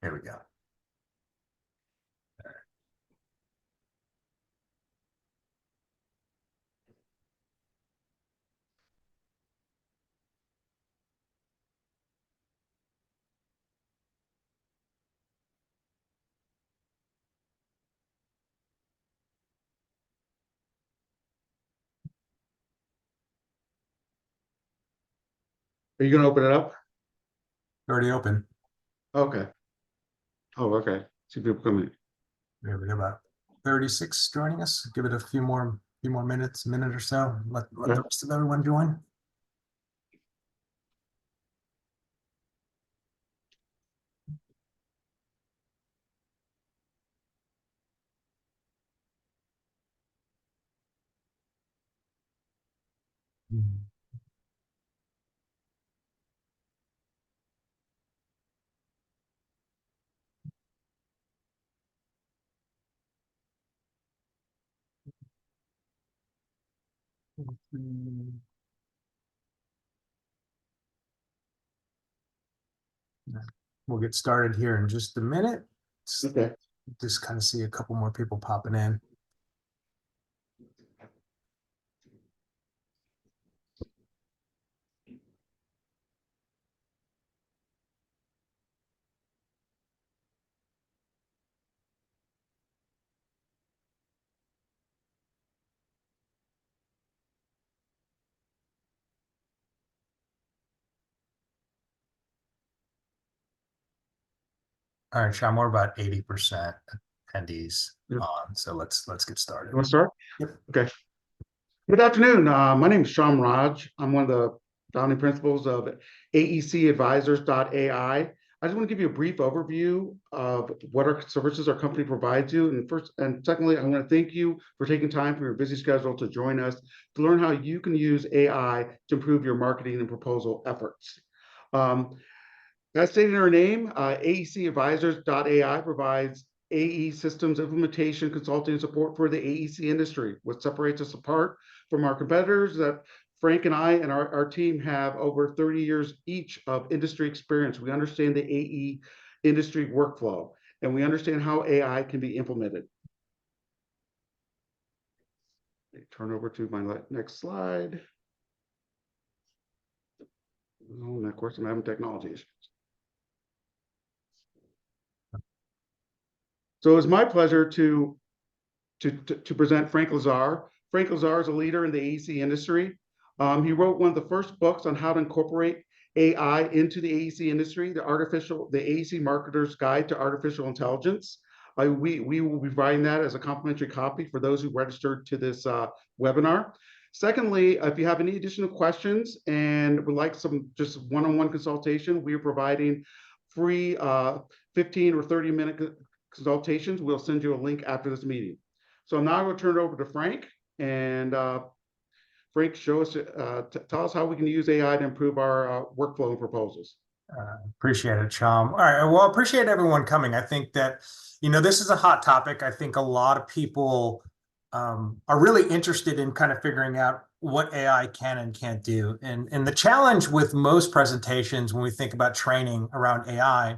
Here we go. Are you going to open it up? Already open. Okay. Oh, okay. See people coming. There we go. About 36 joining us. Give it a few more minutes, a minute or so. Let the rest of everyone join. We'll get started here in just a minute. Okay. Just kind of see a couple more people popping in. All right, Sean, we're about 80% attendees on, so let's get started. You want to start? Yep. Okay. Good afternoon. My name is Shyam Raj. I'm one of the founding principals of AECadvisors.ai. I just want to give you a brief overview of what our services our company provides you. And secondly, I want to thank you for taking time from your busy schedule to join us to learn how you can use AI to improve your marketing and proposal efforts. As stated in our name, AECadvisors.ai provides AE systems implementation, consulting, and support for the AEC industry. What separates us apart from our competitors that Frank and I and our team have over 30 years each of industry experience. We understand the AE industry workflow, and we understand how AI can be implemented. Turn over to my next slide. Oh, and of course, I'm having technology issues. So it's my pleasure to present Frank Lazar. Frank Lazar is a leader in the AEC industry. He wrote one of the first books on how to incorporate AI into the AEC industry, the AEC Marketer's Guide to Artificial Intelligence. We will be providing that as a complimentary copy for those who registered to this webinar. Secondly, if you have any additional questions and would like some just one-on-one consultation, we are providing free 15 or 30-minute consultations. We'll send you a link after this meeting. So now I'm going to turn it over to Frank, and Frank, tell us how we can use AI to improve our workflow and proposals. Appreciate it, Sham. All right, well, appreciate everyone coming. I think that, this is a hot topic. I think a lot of people are really interested in kind of figuring out what AI can and can't do. And the challenge with most presentations when we think about training around AI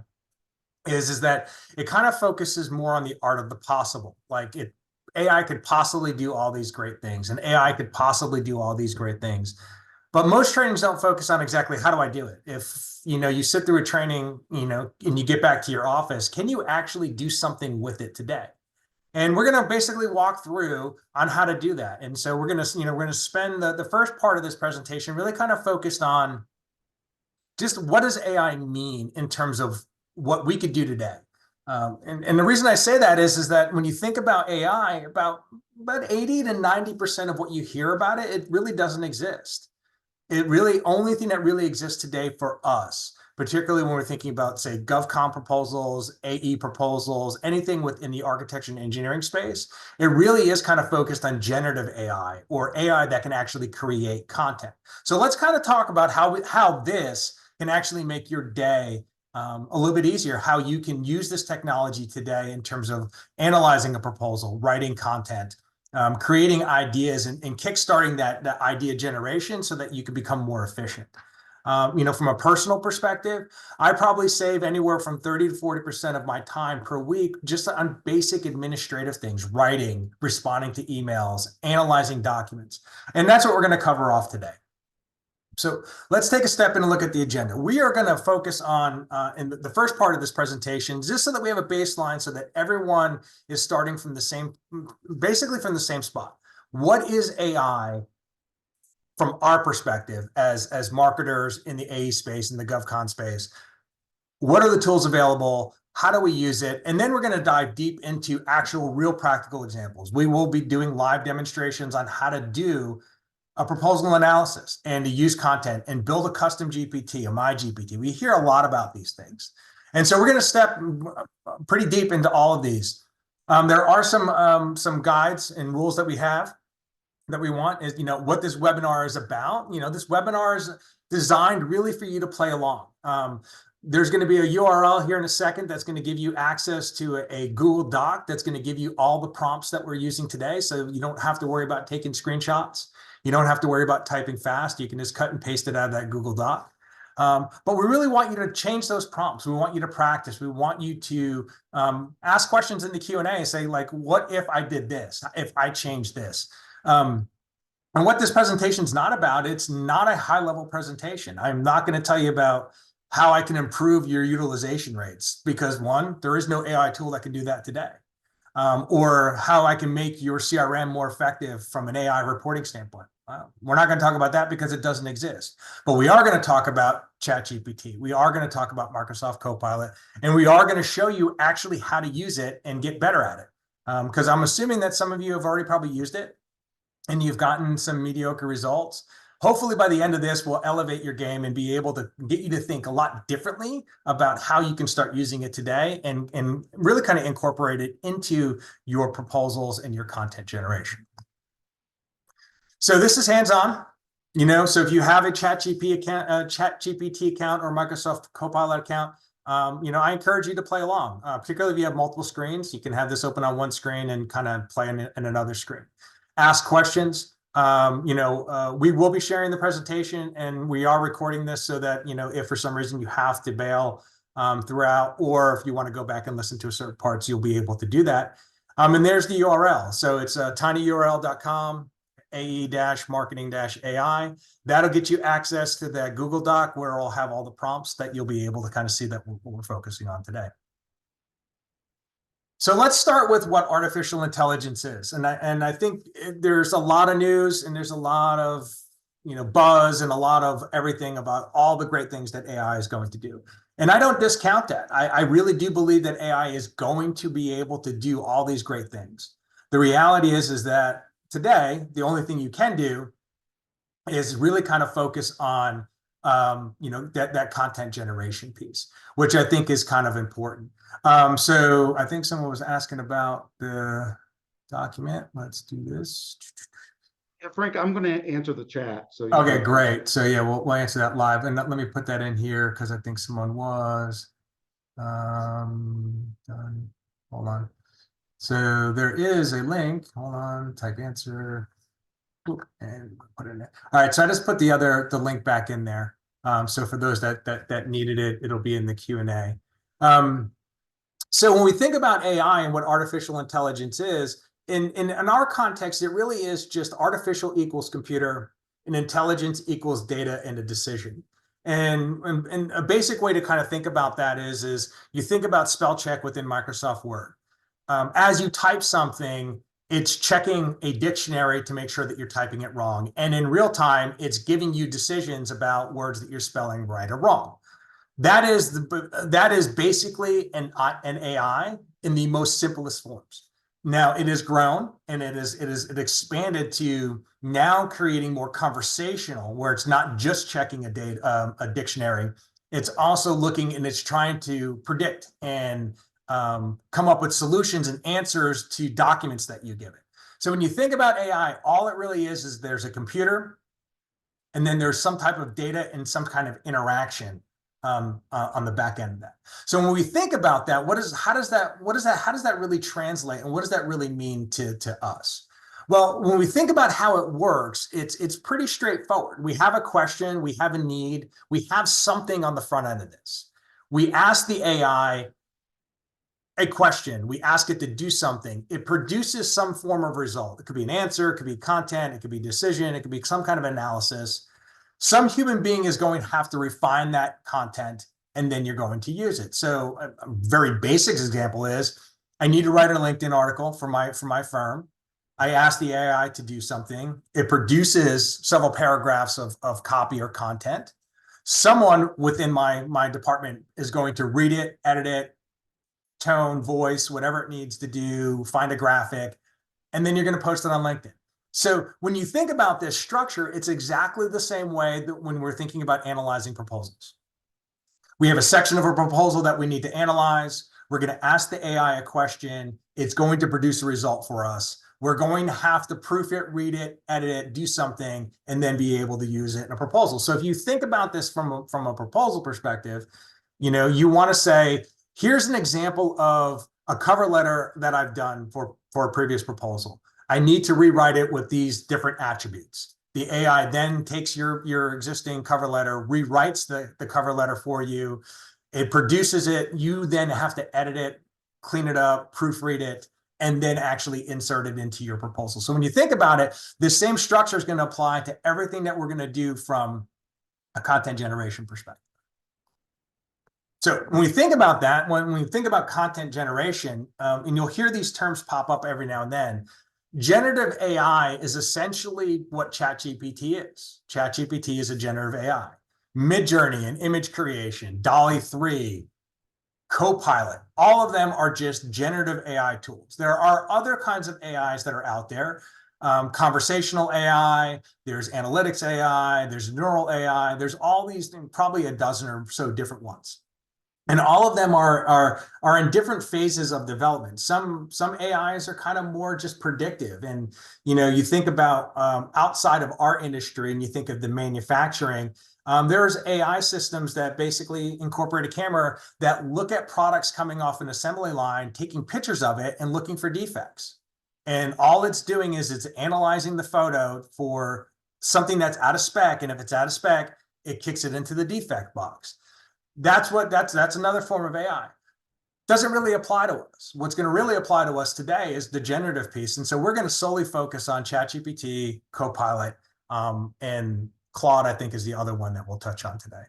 is that it kind of focuses more on the art of the possible. Like AI could possibly do all these great things, and AI could possibly do all these great things. But most trainings don't focus on exactly how do I do it. If you sit through a training, and you get back to your office, can you actually do something with it today? And we're going to basically walk through on how to do that. And so we're going to spend the first part of this presentation really kind of focused on just what does AI mean in terms of what we could do today. And the reason I say that is that when you think about AI, about 80 to 90% of what you hear about it, it really doesn't exist. Only thing that really exists today for us, particularly when we're thinking about, say, GovCon proposals, AE proposals, anything within the architecture and engineering space, it really is kind of focused on generative AI or AI that can actually create content. So let's kind of talk about how this can actually make your day a little bit easier, how you can use this technology today in terms of analyzing a proposal, writing content, creating ideas, and kickstarting that idea generation so that you can become more efficient. From a personal perspective, I probably save anywhere from 30 to 40% of my time per week just on basic administrative things, writing, responding to emails, analyzing documents. And that's what we're going to cover off today. So let's take a step and look at the agenda. We are going to focus on, in the first part of this presentation, just so that we have a baseline so that everyone is starting from the same, basically from the same spot. What is AI from our perspective as marketers in the AE space, in the GovCon space? What are the tools available? How do we use it? And then we're going to dive deep into actual real practical examples. We will be doing live demonstrations on how to do a proposal analysis and to use content and build a custom GPT, a my GPT. We hear a lot about these things. And so we're going to step pretty deep into all of these. There are some guides and rules that we have that we want is, what this webinar is about. This webinar is designed really for you to play along. There's going to be a URL here in a second that's going to give you access to a Google Doc that's going to give you all the prompts that we're using today. So you don't have to worry about taking screenshots. You don't have to worry about typing fast. You can just cut and paste it out of that Google Doc. But we really want you to change those prompts. We want you to practice. We want you to ask questions in the Q&A. Say, like, what if I did this? If I changed this? And what this presentation is not about, it's not a high-level presentation. I'm not going to tell you about how I can improve your utilization rates because, one, there is no AI tool that can do that today. Or how I can make your CRM more effective from an AI reporting standpoint. We're not going to talk about that because it doesn't exist. But we are going to talk about ChatGPT. We are going to talk about Microsoft Copilot. And we are going to show you actually how to use it and get better at it. Because I'm assuming that some of you have already probably used it and you've gotten some mediocre results. Hopefully by the end of this, we'll elevate your game and be able to get you to think a lot differently about how you can start using it today and really kind of incorporate it into your proposals and your content generation. So this is hands-on, so if you have a ChatGPT account or Microsoft Copilot account, I encourage you to play along, particularly if you have multiple screens. You can have this open on one screen and kind of play in another screen. Ask questions. We will be sharing the presentation and we are recording this so that, if for some reason you have to bail throughout, or if you want to go back and listen to certain parts, you'll be able to do that. And there's the URL. So it's tinyurl.com, AE-marketing-AI. That'll get you access to that Google Doc where it'll have all the prompts that you'll be able to kind of see that we're focusing on today. So let's start with what artificial intelligence is. And I think there's a lot of news and there's a lot of buzz and a lot of everything about all the great things that AI is going to do. And I don't discount that. I really do believe that AI is going to be able to do all these great things. The reality is that today, the only thing you can do is really kind of focus on that content generation piece, which I think is kind of important. So I think someone was asking about the document. Let's do this. Yeah, Frank, I'm going to answer the chat. So okay, great. So yeah, we'll answer that live. And let me put that in here because I think someone was done. Hold on. So there is a link. Hold on, type answer. And put it in there. All right, so I just put the link back in there. So for those that needed it, it'll be in the Q&A. So when we think about AI and what artificial intelligence is, in our context, it really is just artificial equals computer and intelligence equals data and a decision. And a basic way to kind of think about that is you think about spell check within Microsoft Word. As you type something, it's checking a dictionary to make sure that you're typing it wrong. And in real time, it's giving you decisions about words that you're spelling right or wrong. That is basically an AI in the most simplest forms. Now it has grown and it expanded to now creating more conversational, where it's not just checking a dictionary. It's also looking and it's trying to predict and come up with solutions and answers to documents that you give it. So when you think about AI, all it really is there's a computer, and then there's some type of data and some kind of interaction on the back end of that. So when we think about that, how does that really translate, and what does that really mean to us? Well, when we think about how it works, it's pretty straightforward. We have a question, we have a need, we have something on the front end of this. We ask the AI a question, we ask it to do something, it produces some form of result. It could be an answer, it could be content, it could be decision, it could be some kind of analysis. Some human being is going to have to refine that content, and then you're going to use it. So a very basic example is, I need to write a LinkedIn article for my firm. I ask the AI to do something. It produces several paragraphs of copy or content. Someone within my department is going to read it, edit it, tone, voice, whatever it needs to do, find a graphic, and then you're going to post it on LinkedIn. So when you think about this structure, it's exactly the same way that when we're thinking about analyzing proposals. We have a section of a proposal that we need to analyze. We're going to ask the AI a question. It's going to produce a result for us. We're going to have to proof it, read it, edit it, do something, and then be able to use it in a proposal. So if you think about this from a proposal perspective, you want to say, here's an example of a cover letter that I've done for a previous proposal. I need to rewrite it with these different attributes. The AI then takes your existing cover letter, rewrites the cover letter for you. It produces it. You then have to edit it, clean it up, proofread it, and then actually insert it into your proposal. So when you think about it, the same structure is going to apply to everything that we're going to do from a content generation perspective. So when we think about that, when we think about content generation, and you'll hear these terms pop up every now and then, generative AI is essentially what ChatGPT is. ChatGPT is a generative AI. Midjourney and image creation, DALL-E 3, Copilot, all of them are just generative AI tools. There are other kinds of AIs that are out there. Conversational AI, there's analytics AI, there's neural AI, there's all these, probably a dozen or so different ones. And all of them are in different phases of development. Some AIs are kind of more just predictive. And you think about outside of our industry, and you think of the manufacturing. There's AI systems that basically incorporate a camera that look at products coming off an assembly line, taking pictures of it, and looking for defects. And all it's doing is it's analyzing the photo for something that's out of spec. And if it's out of spec, it kicks it into the defect box. That's another form of AI. Doesn't really apply to us. What's going to really apply to us today is the generative piece. And so we're going to solely focus on ChatGPT, Copilot, and Claude, I think, is the other one that we'll touch on today.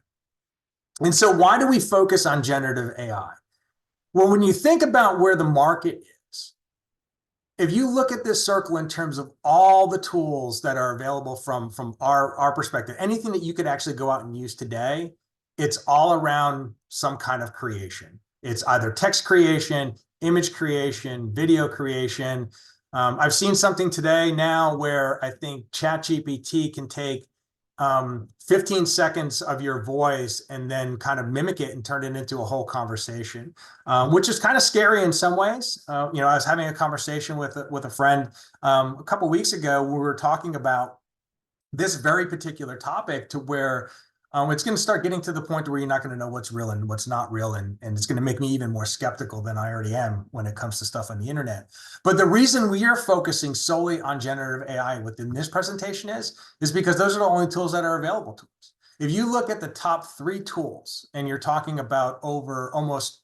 And so why do we focus on generative AI? Well, when you think about where the market is, if you look at this circle in terms of all the tools that are available from our perspective, anything that you could actually go out and use today, it's all around some kind of creation. It's either text creation, image creation, video creation. I've seen something today now where I think ChatGPT can take 15 seconds of your voice and then kind of mimic it and turn it into a whole conversation, which is kind of scary in some ways. I was having a conversation with a friend a couple of weeks ago. We were talking about this very particular topic to where it's going to start getting to the point where you're not going to know what's real and what's not real. And it's going to make me even more skeptical than I already am when it comes to stuff on the internet. But the reason we are focusing solely on generative AI within this presentation is because those are the only tools that are available to us. If you look at the top 3 tools and you're talking about over almost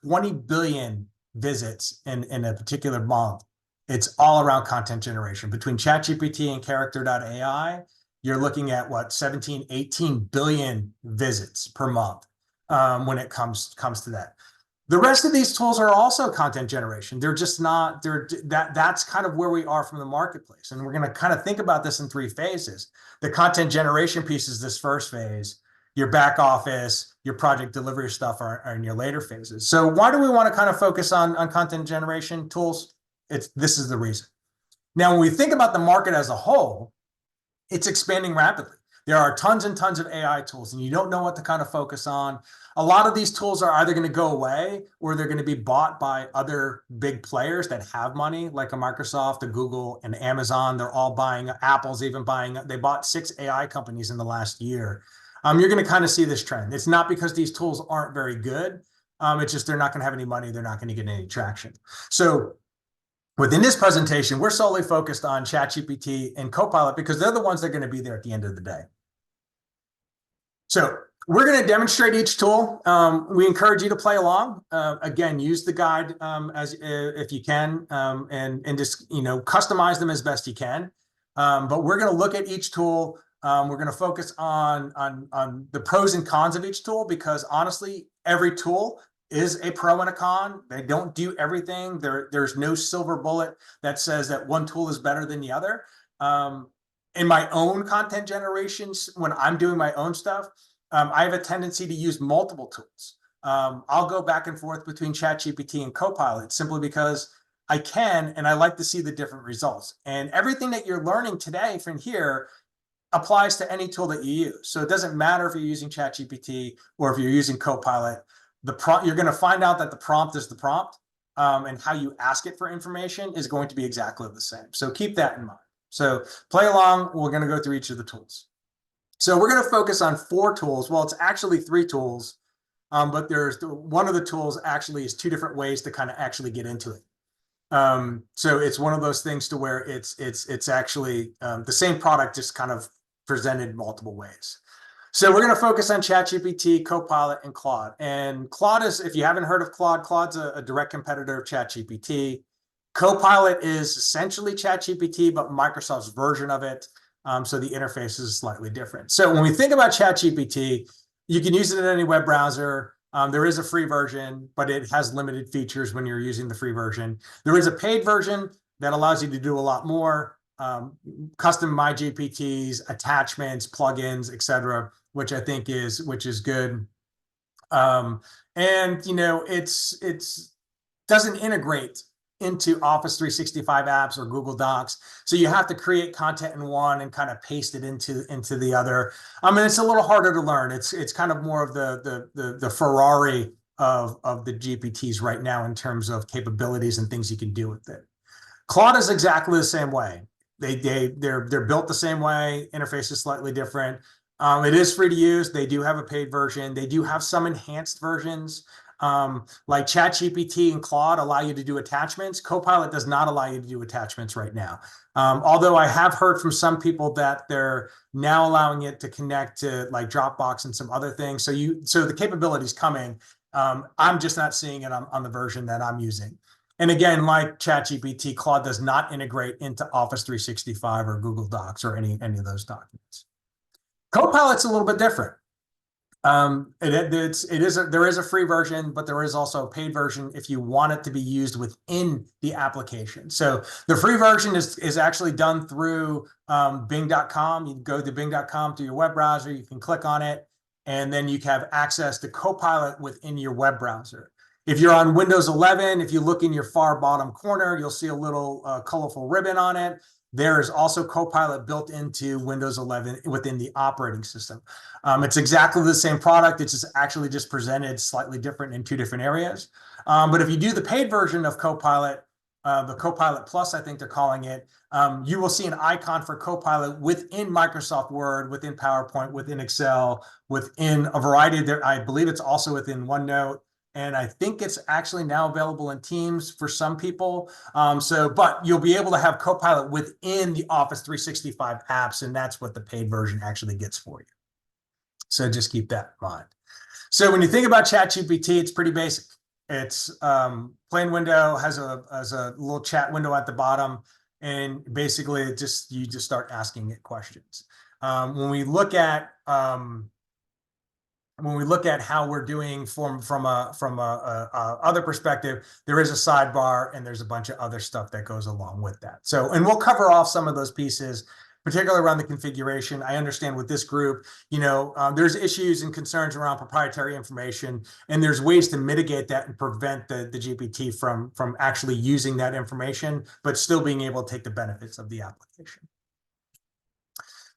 20 billion visits in a particular month, it's all around content generation. Between ChatGPT and Character.ai, you're looking at 17, 18 billion visits per month when it comes to that. The rest of these tools are also content generation. They're just not, that's kind of where we are from the marketplace. And we're going to kind of think about this in 3 phases. The content generation piece is this first phase. Your back office, your project delivery stuff are in your later phases. So why do we want to kind of focus on content generation tools? This is the reason. Now, when we think about the market as a whole, it's expanding rapidly. There are tons and tons of AI tools, and you don't know what to kind of focus on. A lot of these tools are either going to go away or they're going to be bought by other big players that have money, like a Microsoft, a Google, and Amazon. They're all buying, Apple's even buying, they bought 6 AI companies in the last year. You're going to kind of see this trend. It's not because these tools aren't very good. It's just they're not going to have any money. They're not going to get any traction. So Within this presentation, we're solely focused on ChatGPT and Copilot because they're the ones that are going to be there at the end of the day. So we're going to demonstrate each tool. We encourage you to play along. Again, use the guide as if you can, and just customize them as best you can. But we're going to look at each tool. We're going to focus on the pros and cons of each tool because honestly, every tool is a pro and a con. They don't do everything. There's no silver bullet that says that one tool is better than the other. In my own content generations, when I'm doing my own stuff, I have a tendency to use multiple tools. I'll go back and forth between ChatGPT and Copilot simply because I can, and I like to see the different results. And everything that you're learning today from here applies to any tool that you use. So it doesn't matter if you're using ChatGPT or if you're using Copilot. You're going to find out that the prompt is the prompt, and how you ask it for information is going to be exactly the same. So keep that in mind. So play along. We're going to go through each of the tools. So we're going to focus on 4 tools. Well, it's actually 3 tools, but one of the tools actually is 2 different ways to kind of actually get into it. So it's one of those things to where it's actually the same product, just kind of presented multiple ways. So we're going to focus on ChatGPT, Copilot, and Claude. And Claude is, if you haven't heard of Claude, Claude's a direct competitor of ChatGPT. Copilot is essentially ChatGPT, but Microsoft's version of it. So the interface is slightly different. So when we think about ChatGPT, you can use it in any web browser. There is a free version, but it has limited features when you're using the free version. There is a paid version that allows you to do a lot more, custom MyGPTs, attachments, plugins, etc., which I think is good. And it's doesn't integrate into Office 365 apps or Google Docs. So you have to create content in one and kind of paste it into the other. I mean, it's a little harder to learn. It's kind of more of the Ferrari of the GPTs right now in terms of capabilities and things you can do with it. Claude is exactly the same way. They're built the same way. Interface is slightly different. It is free to use. They do have a paid version. They do have some enhanced versions. Like ChatGPT and Claude allow you to do attachments. Copilot does not allow you to do attachments right now. Although I have heard from some people that they're now allowing it to connect to like Dropbox and some other things. So the capability is coming. I'm just not seeing it on the version that I'm using. And again, like ChatGPT, Claude does not integrate into Office 365 or Google Docs or any of those documents. Copilot's a little bit different. There is a free version, but there is also a paid version if you want it to be used within the application. So the free version is actually done through Bing.com. You go to Bing.com through your web browser. You can click on it, and then you have access to Copilot within your web browser. If you're on Windows 11, if you look in your far bottom corner, you'll see a little colorful ribbon on it. There is also Copilot built into Windows 11 within the operating system. It's exactly the same product. It's actually just presented slightly different in 2 different areas. But if you do the paid version of Copilot, the Copilot Plus, I think they're calling it, you will see an icon for Copilot within Microsoft Word, within PowerPoint, within Excel, within a variety of I believe it's also within OneNote. And I think it's actually now available in Teams for some people. But you'll be able to have Copilot within the Office 365 apps, and that's what the paid version actually gets for you. So just keep that in mind. So when you think about ChatGPT, it's pretty basic. It's plain window, has a little chat window at the bottom, and basically you just start asking it questions. When we look at how we're doing from a other perspective, there is a sidebar and there's a bunch of other stuff that goes along with that. So, and we'll cover off some of those pieces, particularly around the configuration. I understand with this group, there's issues and concerns around proprietary information, and there's ways to mitigate that and prevent the GPT from actually using that information, but still being able to take the benefits of the application.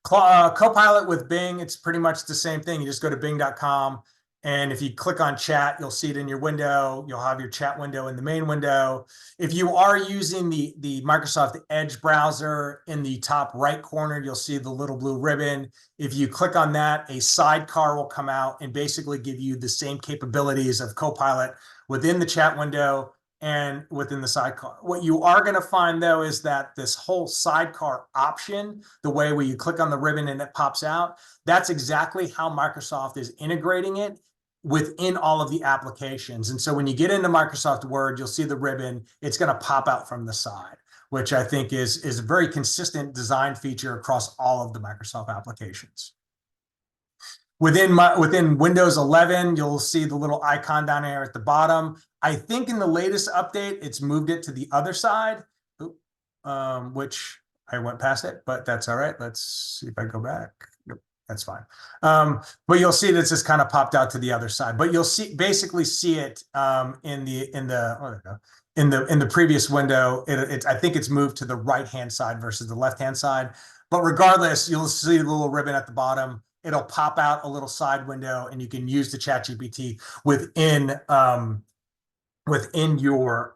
Copilot with Bing, it's pretty much the same thing. You just go to bing.com, and if you click on chat, you'll see it in your window. You'll have your chat window in the main window. If you are using the Microsoft Edge browser, in the top right corner, you'll see the little blue ribbon. If you click on that, a sidecar will come out and basically give you the same capabilities of Copilot within the chat window and within the sidecar. What you are going to find, though, is that this whole sidecar option, the way where you click on the ribbon and it pops out, that's exactly how Microsoft is integrating it within all of the applications. And so when you get into Microsoft Word, you'll see the ribbon. It's going to pop out from the side, which I think is a very consistent design feature across all of the Microsoft applications. Within Windows 11, you'll see the little icon down there at the bottom. I think in the latest update, it's moved it to the other side, which I went past it, but that's all right. Let's see if I go back. Nope, that's fine. But you'll see that just kind of popped out to the other side. But you'll basically see it in the previous window. I think it's moved to the right-hand side versus the left-hand side. But regardless, you'll see the little ribbon at the bottom. It'll pop out a little side window, and you can use the ChatGPT within your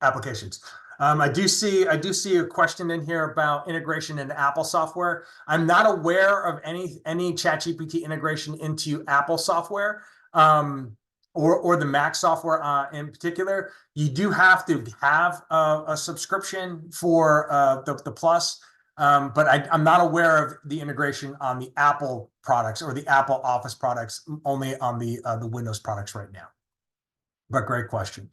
applications. I do see a question in here about integration into Apple software. I'm not aware of any ChatGPT integration into Apple software, or the Mac software in particular. You do have to have a subscription for the Plus. But I'm not aware of the integration on the Apple products or the Apple Office products, only on the Windows products right now. But great question.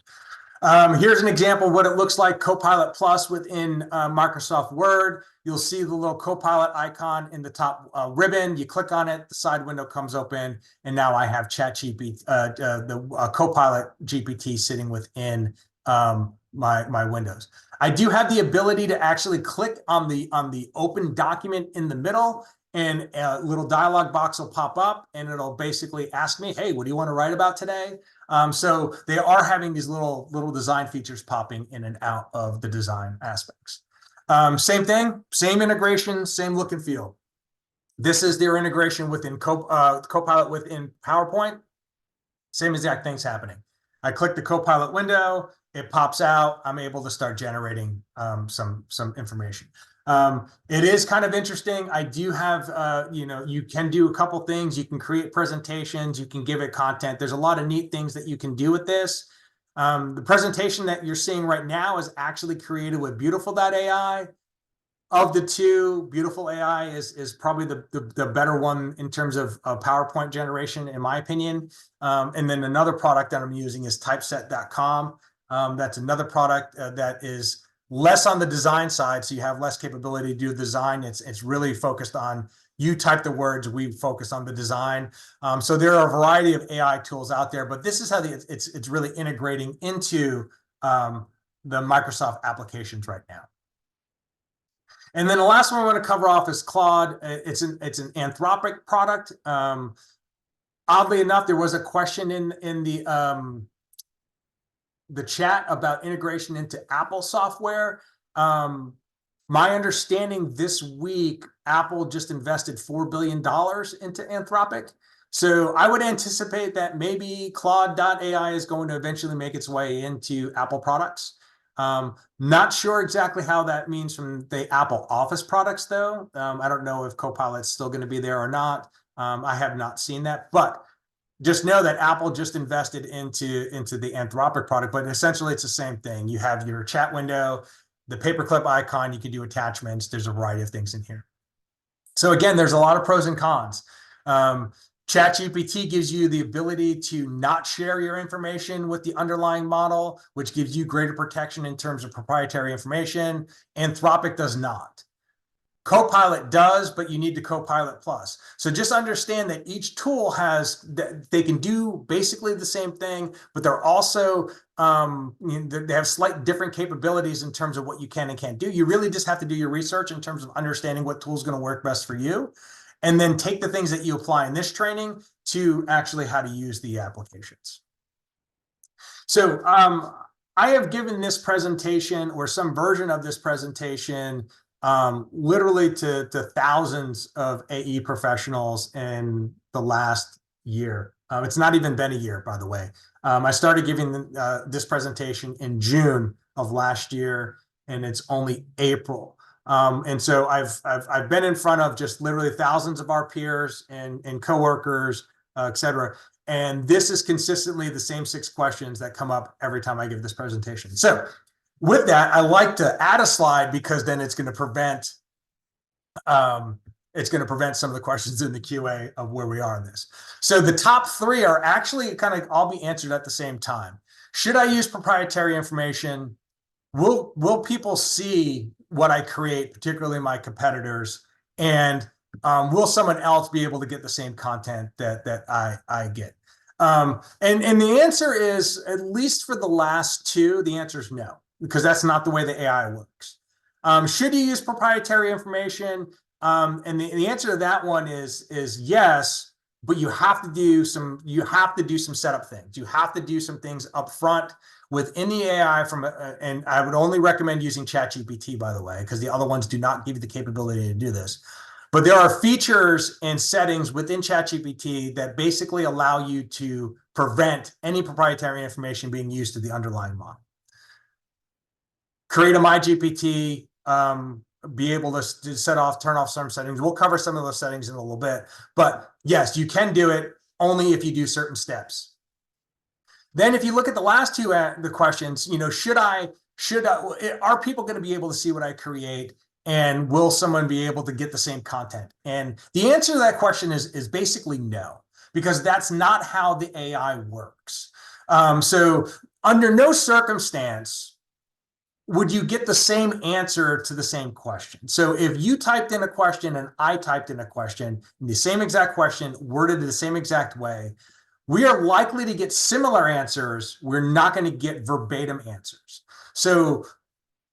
Here's an example of what it looks like, Copilot Plus within Microsoft Word. You'll see the little Copilot icon in the top ribbon. You click on it, the side window comes open, and now I have ChatGPT, the Copilot GPT sitting within my windows. I do have the ability to actually click on the open document in the middle, and a little dialog box will pop up, and it'll basically ask me, hey, what do you want to write about today? So they are having these little design features popping in and out of the design aspects. Same thing, same integration, same look and feel. This is their integration within Copilot within PowerPoint. Same exact thing's happening. I click the Copilot window, it pops out. I'm able to start generating some information. It is kind of interesting. I do have, you can do a couple things. You can create presentations. You can give it content. There's a lot of neat things that you can do with this. The presentation that you're seeing right now is actually created with Beautiful.ai. Of the two, Beautiful AI is probably the better one in terms of PowerPoint generation, in my opinion. And then another product that I'm using is Typeset.com. That's another product that is less on the design side, so you have less capability to do design. It's really focused on you type the words, we focus on the design. So there are a variety of AI tools out there, but this is how it's really integrating into the Microsoft applications right now. And then the last one I want to cover off is Claude. It's an Anthropic product. Oddly enough, there was a question in the chat about integration into Apple software. My understanding this week, Apple just invested $4 billion into Anthropic. So I would anticipate that maybe Claude.ai is going to eventually make its way into Apple products. Not sure exactly how that means from the Apple Office products, though. I don't know if Copilot's still going to be there or not. I have not seen that, but just know that Apple just invested into the Anthropic product, but essentially it's the same thing. You have your chat window, the paperclip icon, you can do attachments. There's a variety of things in here. So again, there's a lot of pros and cons. ChatGPT gives you the ability to not share your information with the underlying model, which gives you greater protection in terms of proprietary information. Anthropic does not. Copilot does, but you need the Copilot Plus. So just understand that each tool they can do basically the same thing, but they're also, they have slight different capabilities in terms of what you can and can't do. You really just have to do your research in terms of understanding what tool is going to work best for you, and then take the things that you apply in this training to actually how to use the applications. So I have given this presentation or some version of this presentation literally to thousands of AE professionals in the last year. It's not even been a year, by the way. I started giving this presentation in June of last year, and it's only April. And so I've been in front of just literally thousands of our peers and coworkers, et cetera. And this is consistently the same 6 questions that come up every time I give this presentation. So with that, I like to add a slide because then it's going to prevent some of the questions in the QA of where we are in this. So the top 3 are actually kind of all be answered at the same time. Should I use proprietary information? Will people see what I create, particularly my competitors? And will someone else be able to get the same content that I get? And the answer is, at least for the last 2, the answer is no, because that's not the way the AI works. Should you use proprietary information? And the answer to that one is yes, but you have to do some setup things. You have to do some things up front within the AI and I would only recommend using ChatGPT, by the way, because the other ones do not give you the capability to do this. But there are features and settings within ChatGPT that basically allow you to prevent any proprietary information being used to the underlying model. Create a MyGPT, be able to turn off some settings. We'll cover some of those settings in a little bit, but yes, you can do it only if you do certain steps. Then if you look at the last 2 the questions, are people going to be able to see what I create, and will someone be able to get the same content? And the answer to that question is basically no, because that's not how the AI works. So under no circumstance would you get the same answer to the same question. So if you typed in a question and I typed in a question, the same exact question, worded the same exact way, we are likely to get similar answers. We're not going to get verbatim answers. So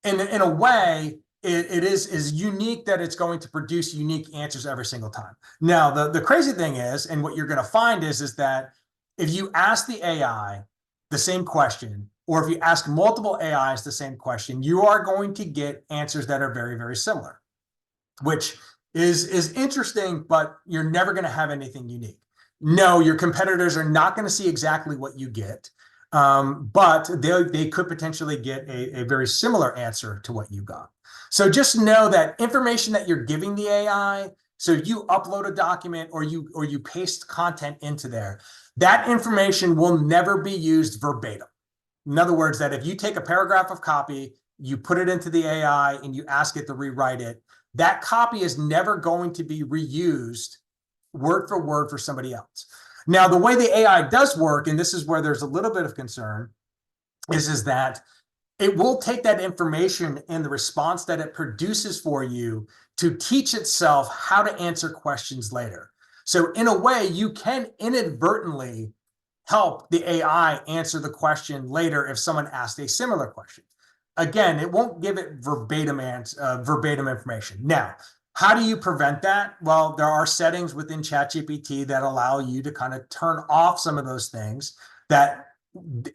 in a way, it is unique that it's going to produce unique answers every single time. Now, the crazy thing is, and what you're going to find is that if you ask the AI the same question, or if you ask multiple AIs the same question, you are going to get answers that are very, very similar, which is interesting, but you're never going to have anything unique. No, your competitors are not going to see exactly what you get, but they could potentially get a very similar answer to what you got. So just know that information that you're giving the AI, so you upload a document or you paste content into there, that information will never be used verbatim. In other words, that if you take a paragraph of copy, you put it into the AI and you ask it to rewrite it, that copy is never going to be reused word for word for somebody else. Now, the way the AI does work, and this is where there's a little bit of concern, is that it will take that information and the response that it produces for you to teach itself how to answer questions later. So in a way, you can inadvertently help the AI answer the question later if someone asked a similar question. Again, it won't give it verbatim information. Now, how do you prevent that? Well, there are settings within ChatGPT that allow you to kind of turn off some of those things, that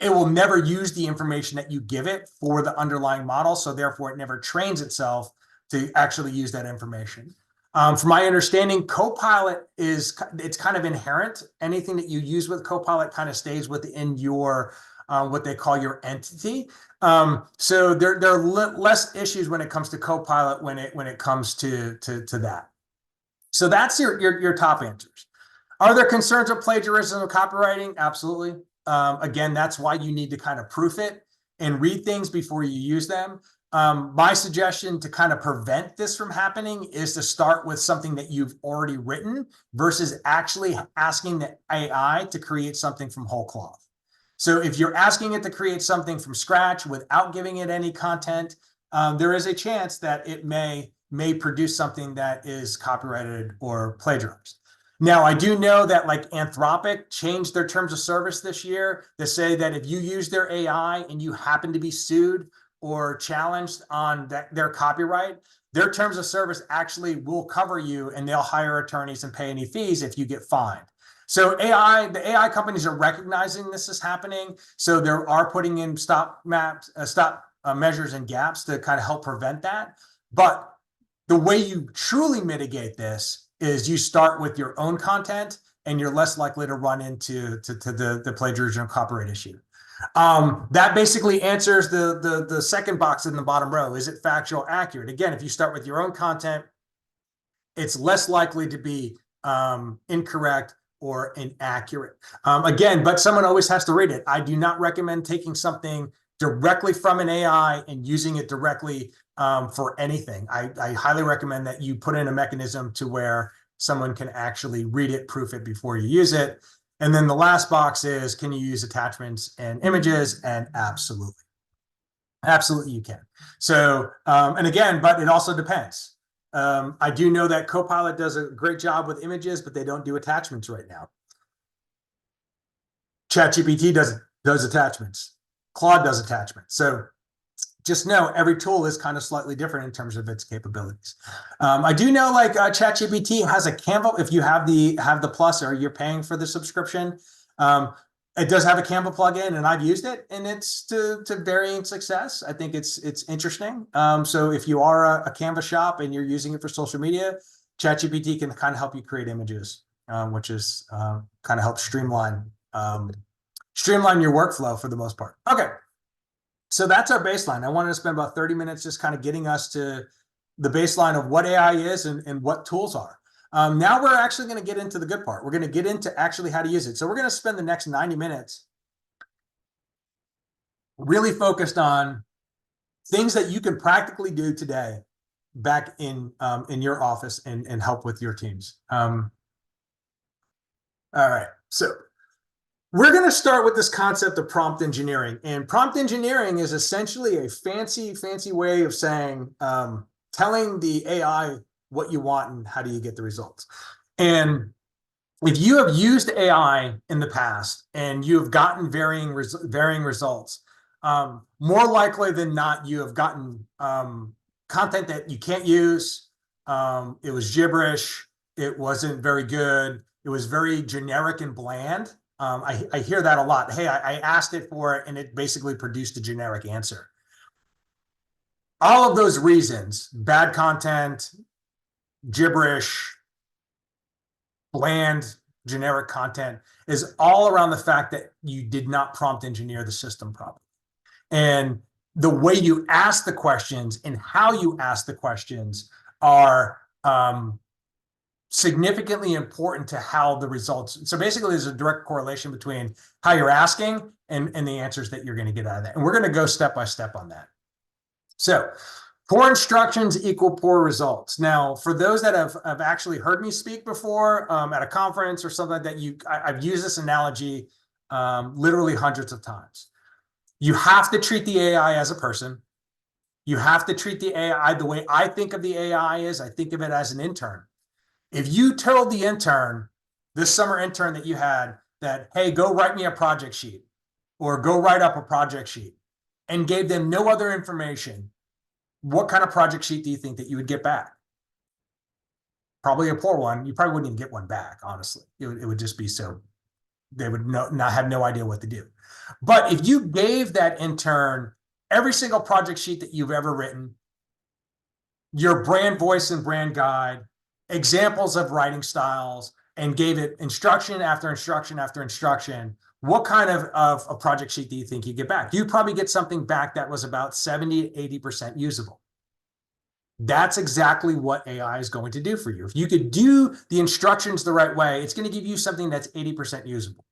it will never use the information that you give it for the underlying model. So therefore, it never trains itself to actually use that information. From my understanding, Copilot it's kind of inherent. Anything that you use with Copilot kind of stays within your what they call your entity. So there are less issues when it comes to Copilot when it comes to that. So that's your top answers. Are there concerns of plagiarism or copywriting? Absolutely. Again, that's why you need to kind of proof it and read things before you use them. My suggestion to kind of prevent this from happening is to start with something that you've already written versus actually asking the AI to create something from whole cloth. So if you're asking it to create something from scratch without giving it any content, there is a chance that it may produce something that is copyrighted or plagiarized. Now, I do know that like Anthropic changed their terms of service this year to say that if you use their AI and you happen to be sued or challenged on their copyright, their terms of service actually will cover you and they'll hire attorneys and pay any fees if you get fined. So the AI companies are recognizing this is happening. So they are putting in stop measures and gaps to kind of help prevent that. But the way you truly mitigate this is you start with your own content and you're less likely to run into the plagiarism copyright issue. That basically answers the second box in the bottom row. Is it factual accurate? Again, if you start with your own content, it's less likely to be incorrect or inaccurate. Again, but someone always has to read it. I do not recommend taking something directly from an AI and using it directly for anything. I highly recommend that you put in a mechanism to where someone can actually read it, proof it before you use it. And then the last box is, can you use attachments and images? And absolutely. Absolutely, you can. So, and again, but it also depends. I do know that Copilot does a great job with images, but they don't do attachments right now. ChatGPT does attachments. Claude does attachments. So just know every tool is kind of slightly different in terms of its capabilities. I do know like ChatGPT has a Canva. If you have the plus or you're paying for the subscription, it does have a Canva plugin, and I've used it, and it's to varying success. I think it's interesting. So if you are a Canva shop and you're using it for social media, ChatGPT can kind of help you create images, which is kind of help streamline your workflow for the most part. Okay. So that's our baseline. I wanted to spend about 30 minutes just kind of getting us to the baseline of what AI is and what tools are. Now we're actually going to get into the good part. We're going to get into actually how to use it. So we're going to spend the next 90 minutes really focused on things that you can practically do today back in your office and help with your teams. All right. So we're going to start with this concept of prompt engineering. And prompt engineering is essentially a fancy way of saying, telling the AI what you want and how do you get the results. And if you have used AI in the past and you have gotten varying results, more likely than not, you have gotten content that you can't use. It was gibberish. It wasn't very good. It was very generic and bland. I hear that a lot. Hey, I asked it for it, and it basically produced a generic answer. All of those reasons, bad content, gibberish, bland, generic content, is all around the fact that you did not prompt engineer the system properly. And the way you ask the questions and how you ask the questions are significantly important to how the results. So basically, there's a direct correlation between how you're asking and the answers that you're going to get out of that. And we're going to go step by step on that. So poor instructions equal poor results. Now, for those that have actually heard me speak before at a conference or something like that, I've used this analogy literally hundreds of times. You have to treat the AI as a person. You have to treat the AI the way I think of the AI is. I think of it as an intern. If you told the intern, this summer intern that you had, that, hey, go write me a project sheet or go write up a project sheet, and gave them no other information, what kind of project sheet do you think that you would get back? Probably a poor one. You probably wouldn't even get one back, honestly. It would just be so they would not have no idea what to do. But if you gave that intern every single project sheet that you've ever written, your brand voice and brand guide, examples of writing styles, and gave it instruction after instruction after instruction, what kind of a project sheet do you think you get back? You probably get something back that was about 70 to 80% usable. That's exactly what AI is going to do for you. If you could do the instructions the right way, it's going to give you something that's 80% usable.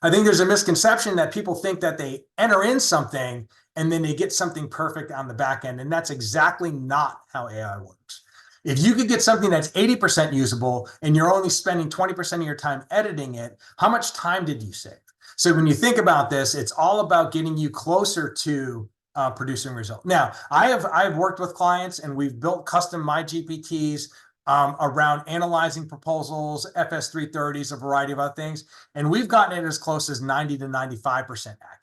I think there's a misconception that people think that they enter in something and then they get something perfect on the back end. And that's exactly not how AI works. If you could get something that's 80% usable and you're only spending 20% of your time editing it, how much time did you save? So when you think about this, it's all about getting you closer to producing results. Now, I've worked with clients and we've built custom My GPTs around analyzing proposals, FS330s, a variety of other things. And we've gotten it as close as 90 to 95% accurate.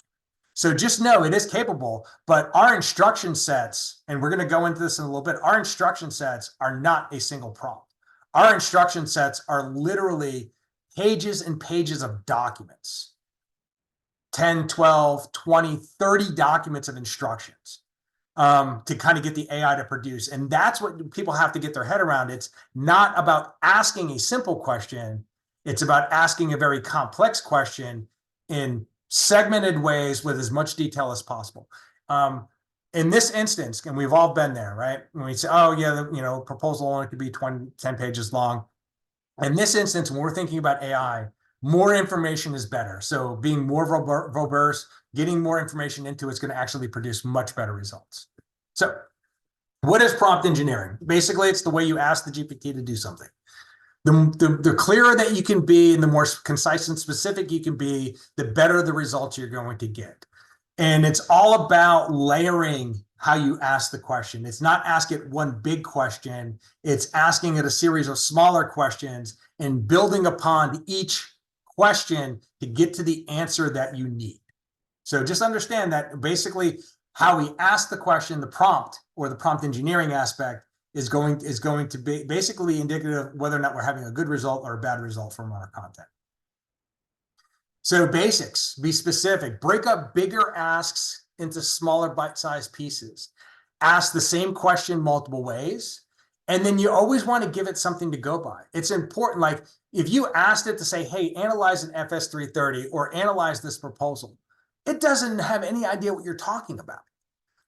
So just know it is capable, but our instruction sets, and we're going to go into this in a little bit, our instruction sets are not a single prompt. Our instruction sets are literally pages and pages of documents, 10, 12, 20, 30 documents of instructions to kind of get the AI to produce. And that's what people have to get their head around. It's not about asking a simple question. It's about asking a very complex question in segmented ways with as much detail as possible. In this instance, and we've all been there, right? When we say, oh yeah, proposal only could be 10 pages long. In this instance, when we're thinking about AI, more information is better. So being more verbose, getting more information into it's going to actually produce much better results. So what is prompt engineering? Basically, it's the way you ask the GPT to do something. The clearer that you can be and the more concise and specific you can be, the better the results you're going to get. And it's all about layering how you ask the question. It's not ask it one big question. It's asking it a series of smaller questions and building upon each question to get to the answer that you need. So just understand that basically how we ask the question, the prompt or the prompt engineering aspect is going to be basically indicative of whether or not we're having a good result or a bad result from our content. So basics, be specific, break up bigger asks into smaller bite-sized pieces. Ask the same question multiple ways. And then you always want to give it something to go by. It's important, like if you asked it to say, hey, analyze an FS330 or analyze this proposal, it doesn't have any idea what you're talking about.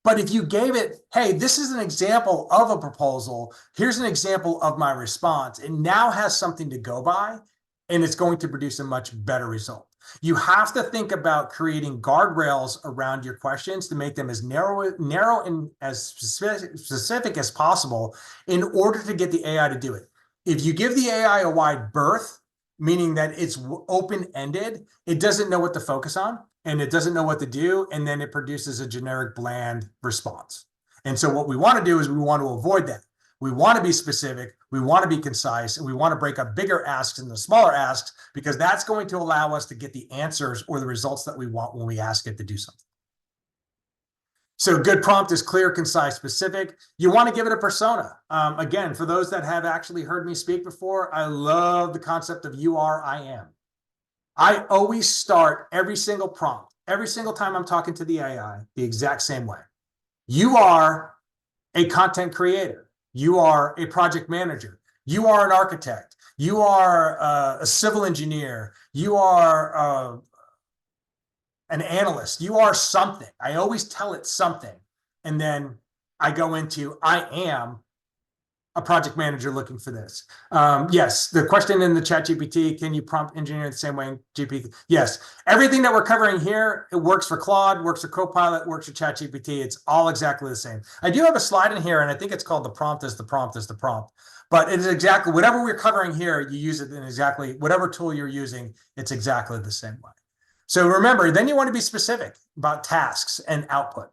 But if you gave it, hey, this is an example of a proposal, here's an example of my response, it now has something to go by, and it's going to produce a much better result. You have to think about creating guardrails around your questions to make them as narrow and as specific as possible in order to get the AI to do it. If you give the AI a wide berth, meaning that it's open-ended, it doesn't know what to focus on, and it doesn't know what to do, and then it produces a generic bland response. And so what we want to do is we want to avoid that. We want to be specific, we want to be concise, and we want to break up bigger asks into smaller asks because that's going to allow us to get the answers or the results that we want when we ask it to do something. So good prompt is clear, concise, specific. You want to give it a persona. Again, for those that have actually heard me speak before, I love the concept of you are, I am. I always start every single prompt, every single time I'm talking to the AI, the exact same way. You are a content creator. You are a project manager. You are an architect. You are a civil engineer. You are an analyst. You are something. I always tell it something. And then I go into, I am a project manager looking for this. Yes, the question in the ChatGPT, can you prompt engineer the same way in GPT? Yes, everything that we're covering here, it works for Claude, works for Copilot, works for ChatGPT. It's all exactly the same. I do have a slide in here, and I think it's called the prompt is the prompt is the prompt. But it is exactly, whatever we're covering here, you use it in exactly, whatever tool you're using, it's exactly the same way. So remember, then you want to be specific about tasks and output.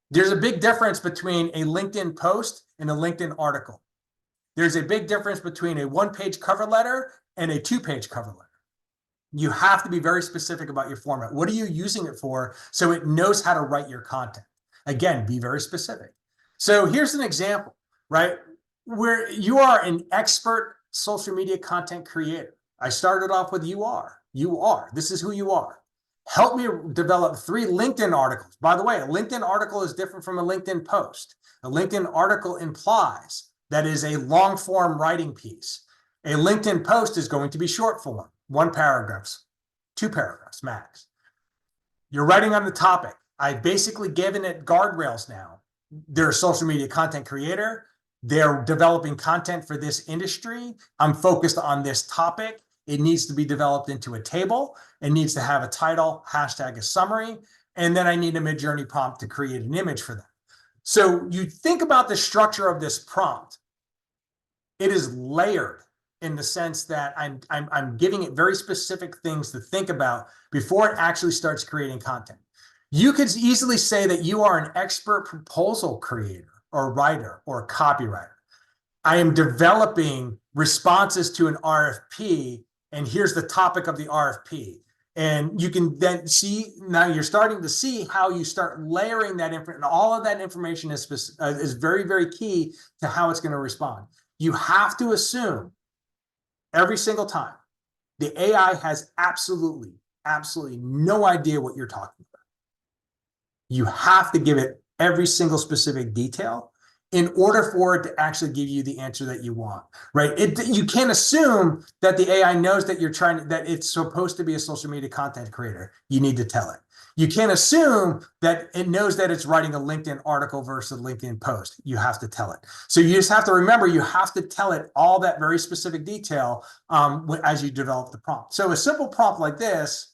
There's a big difference between a LinkedIn post and a LinkedIn article. There's a big difference between a one-page cover letter and a two-page cover letter. You have to be very specific about your format. What are you using it for so it knows how to write your content? Again, be very specific. So here's an example, right? Where you are an expert social media content creator. I started off with you are. You are. This is who you are. Help me develop 3 LinkedIn articles. By the way, a LinkedIn article is different from a LinkedIn post. A LinkedIn article implies that is a long form writing piece. A LinkedIn post is going to be short form, 1 paragraph, 2 paragraphs max. You're writing on the topic. I've basically given it guardrails now. They're a social media content creator. They're developing content for this industry. I'm focused on this topic. It needs to be developed into a table. It needs to have a title, hashtag, a summary, and then I need a Midjourney prompt to create an image for them. So you think about the structure of this prompt. It is layered in the sense that I'm giving it very specific things to think about before it actually starts creating content. You could easily say that you are an expert proposal creator or writer or copywriter. I am developing responses to an RFP, and here's the topic of the RFP. And you can then see, now you're starting to see how you start layering that information. All of that information is very, very key to how it's going to respond. You have to assume every single time the AI has absolutely no idea what you're talking about. You have to give it every single specific detail in order for it to actually give you the answer that you want, right? You can't assume that the AI knows that that it's supposed to be a social media content creator. You need to tell it. You can't assume that it knows that it's writing a LinkedIn article versus a LinkedIn post. You have to tell it. So you just have to remember, you have to tell it all that very specific detail as you develop the prompt. So a simple prompt like this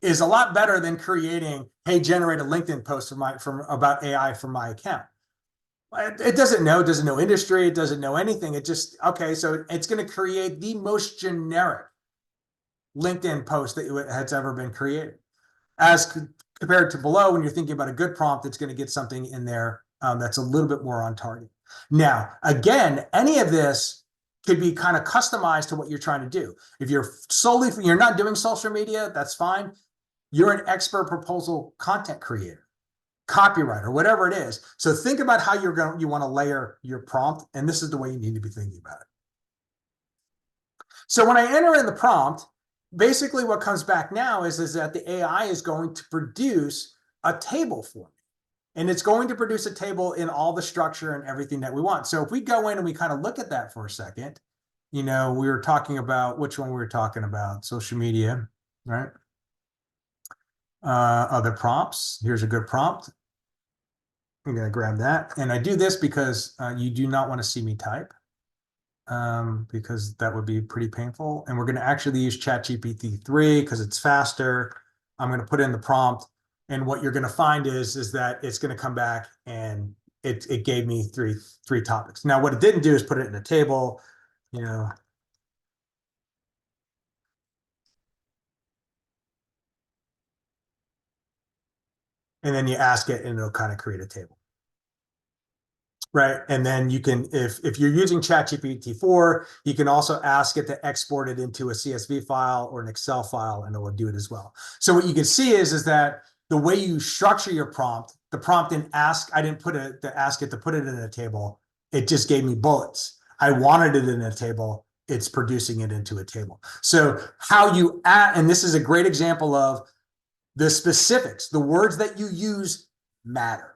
is a lot better than creating, hey, generate a LinkedIn post about AI from my account. It doesn't know industry, it doesn't know anything. It just, okay, so it's going to create the most generic LinkedIn post that has ever been created. As compared to below, when you're thinking about a good prompt, it's going to get something in there that's a little bit more on target. Now, again, any of this could be kind of customized to what you're trying to do. If you're not doing social media, that's fine. You're an expert proposal content creator, copywriter, whatever it is. So think about how you want to layer your prompt, and this is the way you need to be thinking about it. So when I enter in the prompt, basically what comes back now is that the AI is going to produce a table for me. And it's going to produce a table in all the structure and everything that we want. So if we go in and we kind of look at that for a second, we were talking about which one we were talking about, social media, right? Other prompts. Here's a good prompt. I'm going to grab that. And I do this because you do not want to see me type. Because that would be pretty painful. And we're going to actually use ChatGPT 3 because it's faster. I'm going to put in the prompt. And what you're going to find is that it's going to come back and it gave me three topics. Now, what it didn't do is put it in a table, And then you ask it and it'll kind of create a table. Right. And then you can, if you're using ChatGPT 4, you can also ask it to export it into a CSV file or an Excel file, and it will do it as well. So what you can see is that the way you structure your prompt, the prompt didn't ask, I didn't ask it to put it in a table. It just gave me bullets. I wanted it in a table. It's producing it into a table. So how you add, and this is a great example of the specifics, the words that you use matter.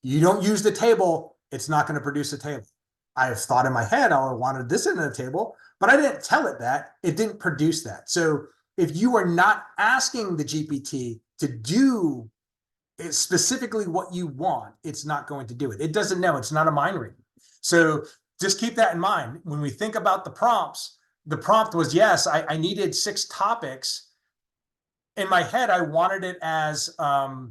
You don't use the table, it's not going to produce a table. I have thought in my head, I wanted this in a table, but I didn't tell it that. It didn't produce that. So if you are not asking the GPT to do specifically what you want, it's not going to do it. It doesn't know. It's not a mind reading. So just keep that in mind. When we think about the prompts, the prompt was, yes, I needed 6 topics. In my head, I wanted it as a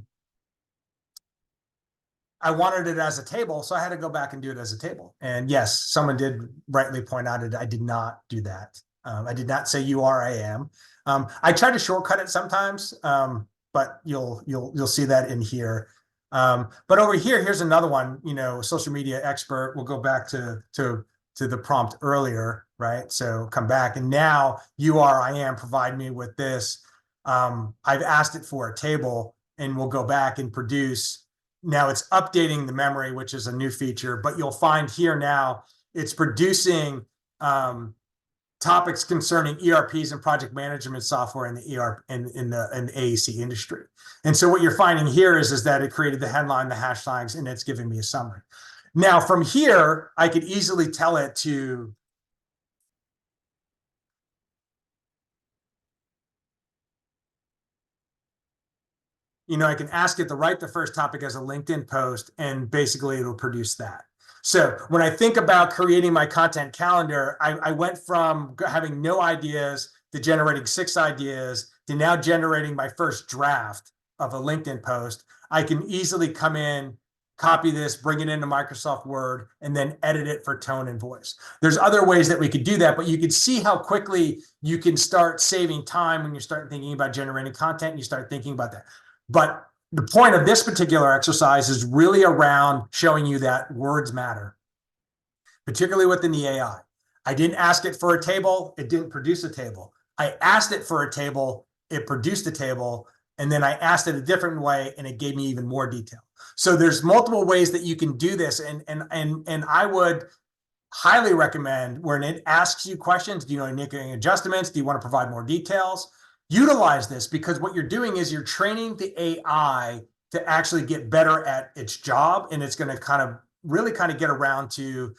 table, so I had to go back and do it as a table. And yes, someone did rightly point out that I did not do that. I did not say you are, I am. I try to shortcut it sometimes, but you'll see that in here. But over here, here's another one. Social media expert. We'll go back to the prompt earlier, right? So come back, and now you are, I am. Provide me with this. I've asked it for a table, and we'll go back and produce. Now it's updating the memory, which is a new feature, but you'll find here now it's producing topics concerning ERPs and project management software in the ERP and in the AEC industry. And so what you're finding here is that it created the headline, the hashtags, and it's giving me a summary. Now from here, I could easily tell it to I can ask it to write the first topic as a LinkedIn post, and basically it'll produce that. So when I think about creating my content calendar, I went from having no ideas to generating 6 ideas to now generating my first draft of a LinkedIn post. I can easily come in, copy this, bring it into Microsoft Word, and then edit it for tone and voice. There's other ways that we could do that, but you can see how quickly you can start saving time when you start thinking about generating content and you start thinking about that. But the point of this particular exercise is really around showing you that words matter, particularly within the AI. I didn't ask it for a table. It didn't produce a table. I asked it for a table. It produced a table. And then I asked it a different way, and it gave me even more detail. So there's multiple ways that you can do this. And I would highly recommend when it asks you questions, do you know making adjustments? Do you want to provide more details? Utilize this, because what you're doing is you're training the AI to actually get better at its job, and it's going to really get around to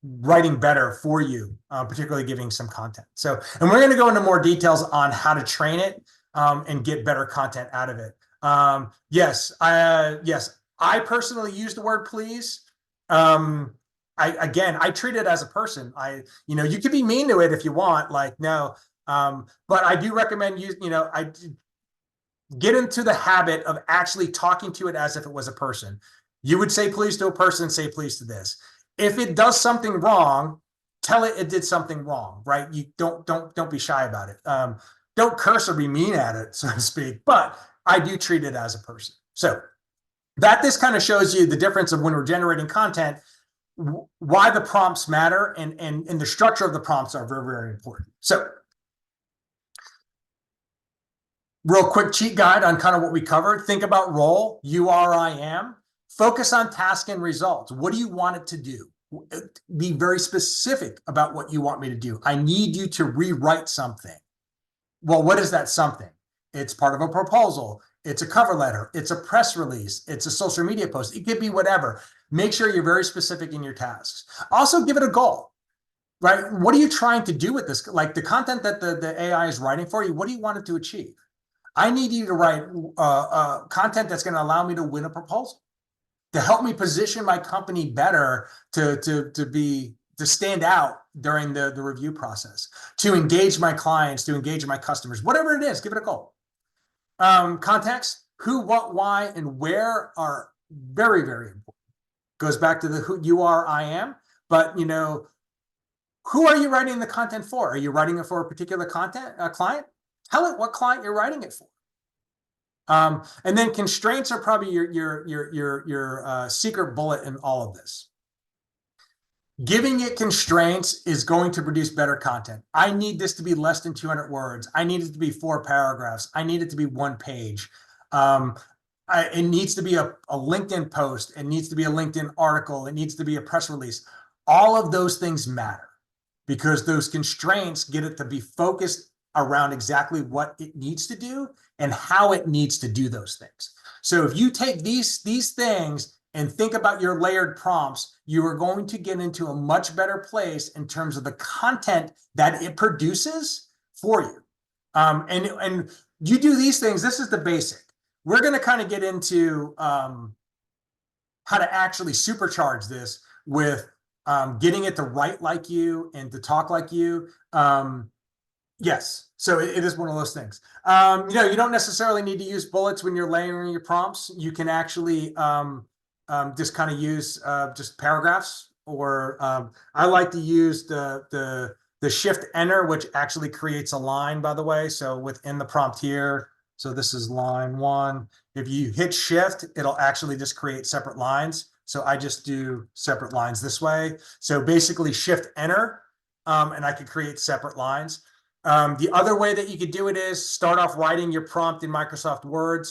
writing better for you, particularly giving some content. So, and we're going to go into more details on how to train it. and get better content out of it. Yes, I personally use the word please. I treat it as a person. You can be mean to it if you want, like, no, but I do recommend I get into the habit of actually talking to it as if it was a person. You would say please to a person, say please to this. If it does something wrong, tell it did something wrong, right? You don't be shy about it. Don't curse or be mean at it, so to speak, but I do treat it as a person. So this kind of shows you the difference of when we're generating content, why the prompts matter, and the structure of the prompts are very, very important. So real quick cheat guide on kind of what we covered. Think about role, you are, I am. Focus on task and results. What do you want it to do? Be very specific about what you want me to do. I need you to rewrite something. Well, what is that something? It's part of a proposal. It's a cover letter. It's a press release. It's a social media post. It could be whatever. Make sure you're very specific in your tasks. Also, give it a goal, right? What are you trying to do with this? Like the content that the AI is writing for you, what do you want it to achieve? I need you to write content that's going to allow me to win a proposal, to help me position my company better, to stand out during the review process, to engage my clients, to engage my customers, whatever it is, give it a goal. Context, who, what, why, and where are very, very important. Goes back to the who you are, I am, but who are you writing the content for? Are you writing it for a particular client? Tell it what client you're writing it for. And then constraints are probably your secret bullet in all of this. Giving it constraints is going to produce better content. I need this to be less than 200 words. I need it to be 4 paragraphs. I need it to be 1 page. It needs to be a LinkedIn post. It needs to be a LinkedIn article. It needs to be a press release. All of those things matter because those constraints get it to be focused around exactly what it needs to do and how it needs to do those things. So if you take these things and think about your layered prompts, you are going to get into a much better place in terms of the content that it produces for you. And you do these things, this is the basic. We're going to kind of get into how to actually supercharge this with getting it to write like you and to talk like you. Yes, so it is one of those things. You don't necessarily need to use bullets when you're layering your prompts. You can actually just kind of use just paragraphs, or I like to use the shift enter, which actually creates a line, by the way. So within the prompt here, so this is line 1. If you hit shift, it'll actually just create separate lines. So I just do separate lines this way. So basically shift enter, and I could create separate lines. The other way that you could do it is start off writing your prompt in Microsoft Word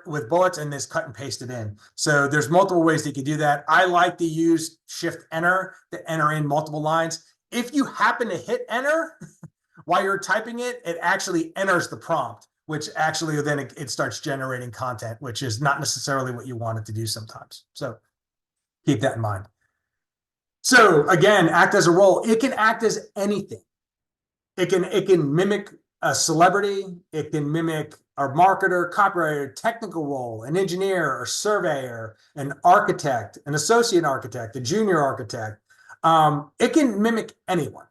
with bullets and just cut and paste it in. So there's multiple ways that you could do that. I like to use shift enter to enter in multiple lines. If you happen to hit enter while you're typing it, it actually enters the prompt, which actually then it starts generating content, which is not necessarily what you want it to do sometimes. So keep that in mind. So again, act as a role. It can act as anything. It can mimic a celebrity. It can mimic a marketer, copywriter, technical role, an engineer, or surveyor, an architect, an associate architect, a junior architect. It can mimic anyone.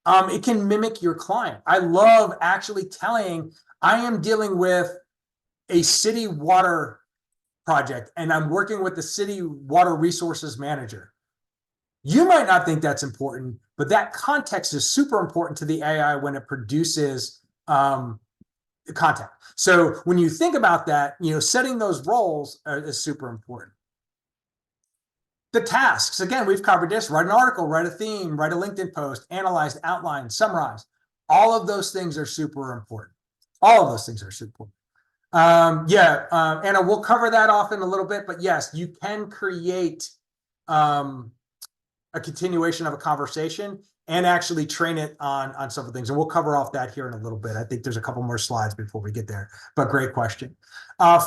It can mimic your client. I love actually telling, I am dealing with a city water project, and I'm working with the city water resources manager. You might not think that's important, but that context is super important to the AI when it produces content. So when you think about that, setting those roles is super important. The tasks, again, we've covered this. Write an article, write a theme, write a LinkedIn post, analyze, outline, summarize. All of those things are super important. All of those things are super important. Anna, we'll cover that off in a little bit, but yes, you can create a continuation of a conversation and actually train it on several things. And we'll cover off that here in a little bit. I think there's a couple more slides before we get there, but great question.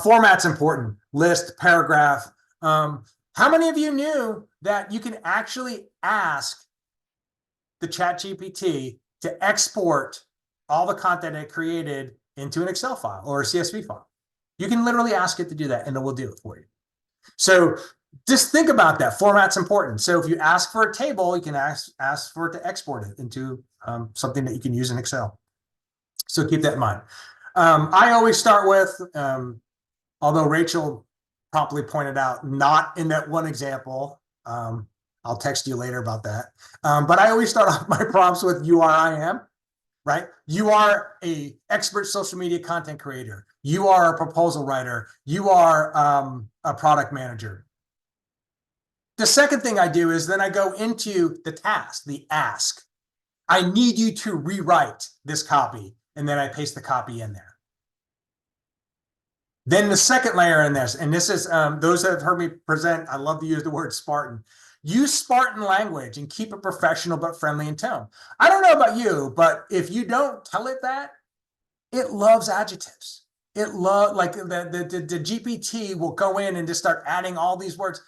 Format's important. List, paragraph. How many of you knew that you can actually ask the ChatGPT to export all the content it created into an Excel file or a CSV file. You can literally ask it to do that and it will do it for you. So just think about that. Format's important. So if you ask for a table, you can ask for it to export it into something that you can use in Excel. So keep that in mind. I always start with, although Rachel promptly pointed out, not in that one example. I'll text you later about that. But I always start off my prompts with "you are, I am," right? You are a expert social media content creator. You are a proposal writer. You are a product manager. The second thing I do is then I go into the task, the ask. I need you to rewrite this copy, and then I paste the copy in there. Then the second layer in this, and this is, those that have heard me present, I love to use the word Spartan. Use Spartan language and keep it professional but friendly in tone. I don't know about you, but if you don't tell it that, it loves adjectives. It like the GPT will go in and just start adding all these words.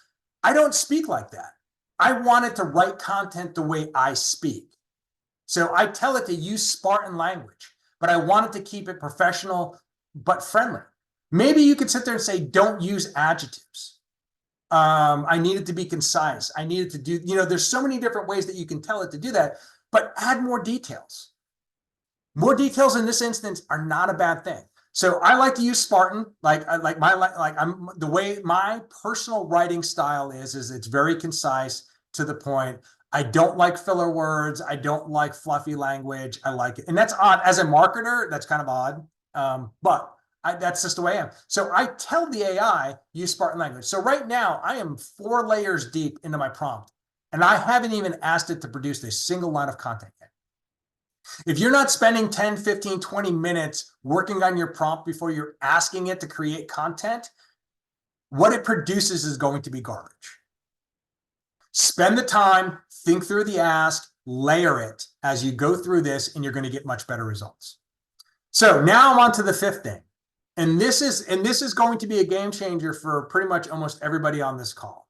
I don't speak like that. I want it to write content the way I speak. So I tell it to use Spartan language, but I want it to keep it professional but friendly. Maybe you could sit there and say, don't use adjectives. I need it to be concise. I need it to do, there's so many different ways that you can tell it to do that, but add more details. More details in this instance are not a bad thing. So I like to use Spartan, the way my personal writing style is it's very concise, to the point. I don't like filler words. I don't like fluffy language. I like it. And that's odd. As a marketer, that's kind of odd. But that's just the way I am. So I tell the AI, use Spartan language. So right now, I am 4 layers deep into my prompt, and I haven't even asked it to produce a single line of content yet. If you're not spending 10, 15, 20 minutes working on your prompt before you're asking it to create content, what it produces is going to be garbage. Spend the time, think through the ask, layer it as you go through this, and you're going to get much better results. So now I'm on to the 5th thing. And this is going to be a game changer for pretty much almost everybody on this call.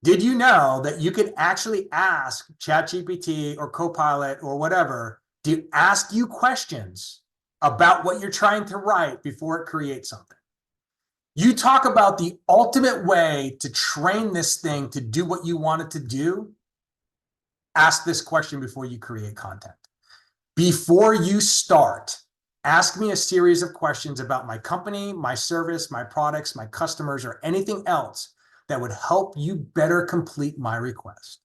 Did you know that you could actually ask ChatGPT or Copilot or whatever to ask you questions about what you're trying to write before it creates something? You talk about the ultimate way to train this thing to do what you want it to do. Ask this question before you create content. Before you start, ask me a series of questions about my company, my service, my products, my customers, or anything else that would help you better complete my request.